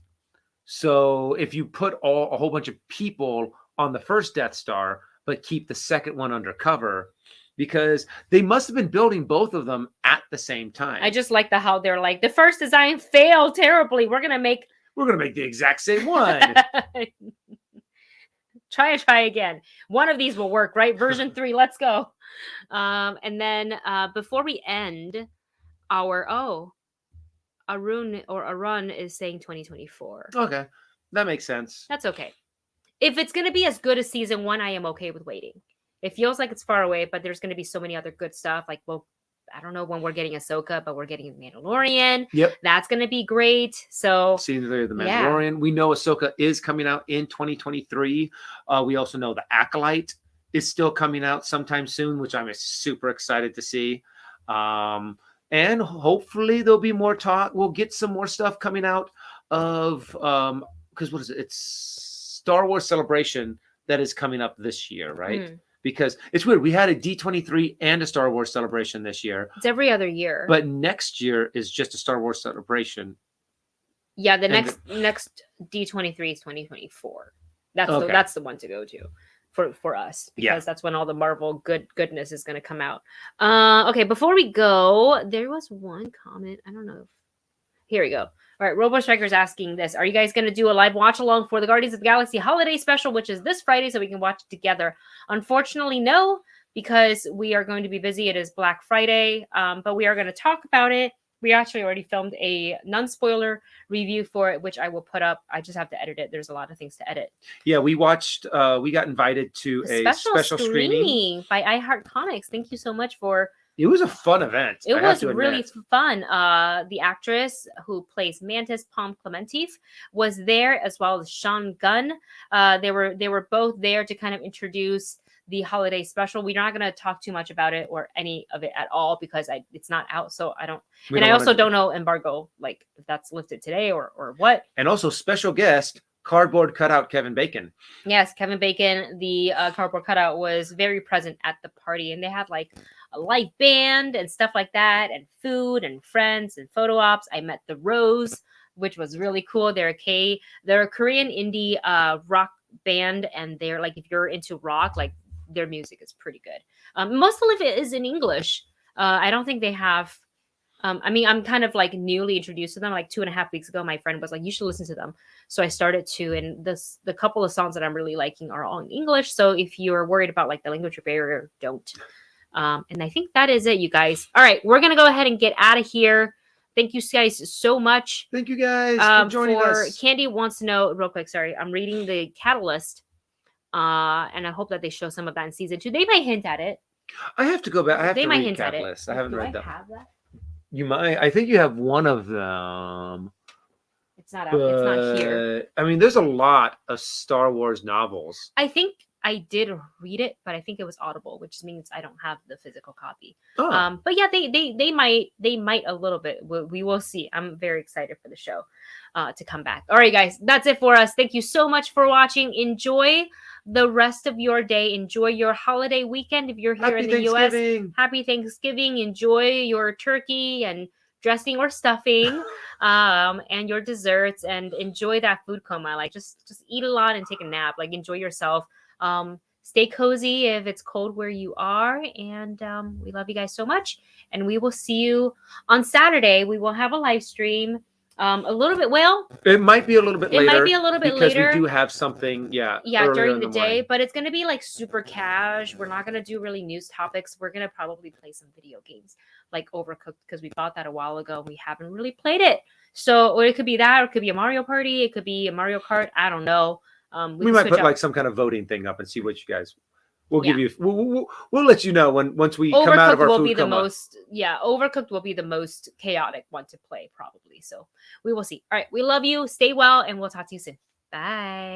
So if you put a whole bunch of people on the first Death Star, but keep the second one undercover, because they must have been building both of them at the same time. I just like how they're like, the first design failed terribly. We're gonna make the exact same one. Try again. One of these will work, right? Version 3, let's go. And then before we end Arun is saying 2024. Okay, that makes sense. That's okay. If it's gonna be as good as season 1, I am okay with waiting. It feels like it's far away, but there's gonna be so many other good stuff. Like, well, I don't know when we're getting Ahsoka, but we're getting Mandalorian. Yep. That's going to be great. So seeing the Mandalorian. Yeah. We know Ahsoka is coming out in 2023. We also know the Acolyte is still coming out sometime soon, which I'm super excited to see. And hopefully there'll be more talk. We'll get some more stuff coming out of, because what is it? It's Star Wars celebration that is coming up this year, right? Mm. Because it's weird. We had a D23 and a Star Wars celebration this year. It's every other year. But next year is just a Star Wars celebration. Yeah, the next D23 is 2024. That's the one to go to for us, because that's when all the Marvel goodness is going to come out. Okay, before we go, there was one comment. I don't know. Here we go. All right, Robo Striker's asking this. Are you guys going to do a live watch along for the Guardians of the Galaxy holiday special, which is this Friday, so we can watch it together? Unfortunately, no, because we are going to be busy. It is Black Friday, but we are going to talk about it. We actually already filmed a non-spoiler review for it, which I will put up. I just have to edit it. There's a lot of things to edit. Yeah, we watched, we got invited to a special screening by iHeart Comics. Thank you so much for... It was a fun event. It was really fun. The actress who plays Mantis, Palm Clementif, was there, as well as Sean Gunn. They were both there to kind of introduce the holiday special. We're not going to talk too much about it or any of it at all, because it's not out. So I don't, and I also don't know embargo, like if that's lifted today or what. And also special guest, cardboard cutout Kevin Bacon. Yes, Kevin Bacon, the cardboard cutout, was very present at the party, and they had like a live band and stuff like that, and food and friends and photo ops. I met the Rose, which was really cool. They're a Korean indie rock band, and they're like, if you're into rock, like their music is pretty good. Most of it is in English. I don't think they have. I mean, I'm kind of like newly introduced to them. Like 2.5 weeks ago, my friend was like, "You should listen to them." So I started to, and the couple of songs that I'm really liking are all in English. So if you're worried about like the language barrier, don't. And I think that is it, you guys. All right, we're gonna go ahead and get out of here. Thank you guys so much. Thank you guys for joining us. Candy wants to know real quick. Sorry, I'm reading the Catalyst, and I hope that they show some of that in season 2. They might hint at it. I have to go back. I have to read Catalyst. I haven't read that. Have that. You might. I think you have one of them. It's not out. It's not here. I mean, there's a lot of Star Wars novels. I think I did read it, but I think it was Audible, which means I don't have the physical copy. Oh. But yeah, they might a little bit. We will see. I'm very excited for the show to come back. All right, guys, that's it for us. Thank you so much for watching. Enjoy the rest of your day. Enjoy your holiday weekend if you're here in the US. Happy Thanksgiving. Enjoy your turkey and dressing or stuffing, and your desserts, and enjoy that food coma. Like just eat a lot and take a nap. Like enjoy yourself. Stay cozy if it's cold where you are, and we love you guys so much, and we will see you on Saturday. We will have a live stream. A little bit. Well, it might be a little bit later. It might be a little bit later because we do have something. Yeah, during the day, but it's gonna be like super cash. We're not gonna do really news topics. We're gonna probably play some video games like Overcooked, because we bought that a while ago. We haven't really played it, so or it could be that, or it could be a Mario Party. It could be a Mario Kart. I don't know. We might put like some kind of voting thing up and see what you guys. We'll give you. We'll let you know once we come out of our food coma. Overcooked will be the most chaotic one to play probably. So we will see. All right, we love you. Stay well, and we'll talk to you soon. Bye.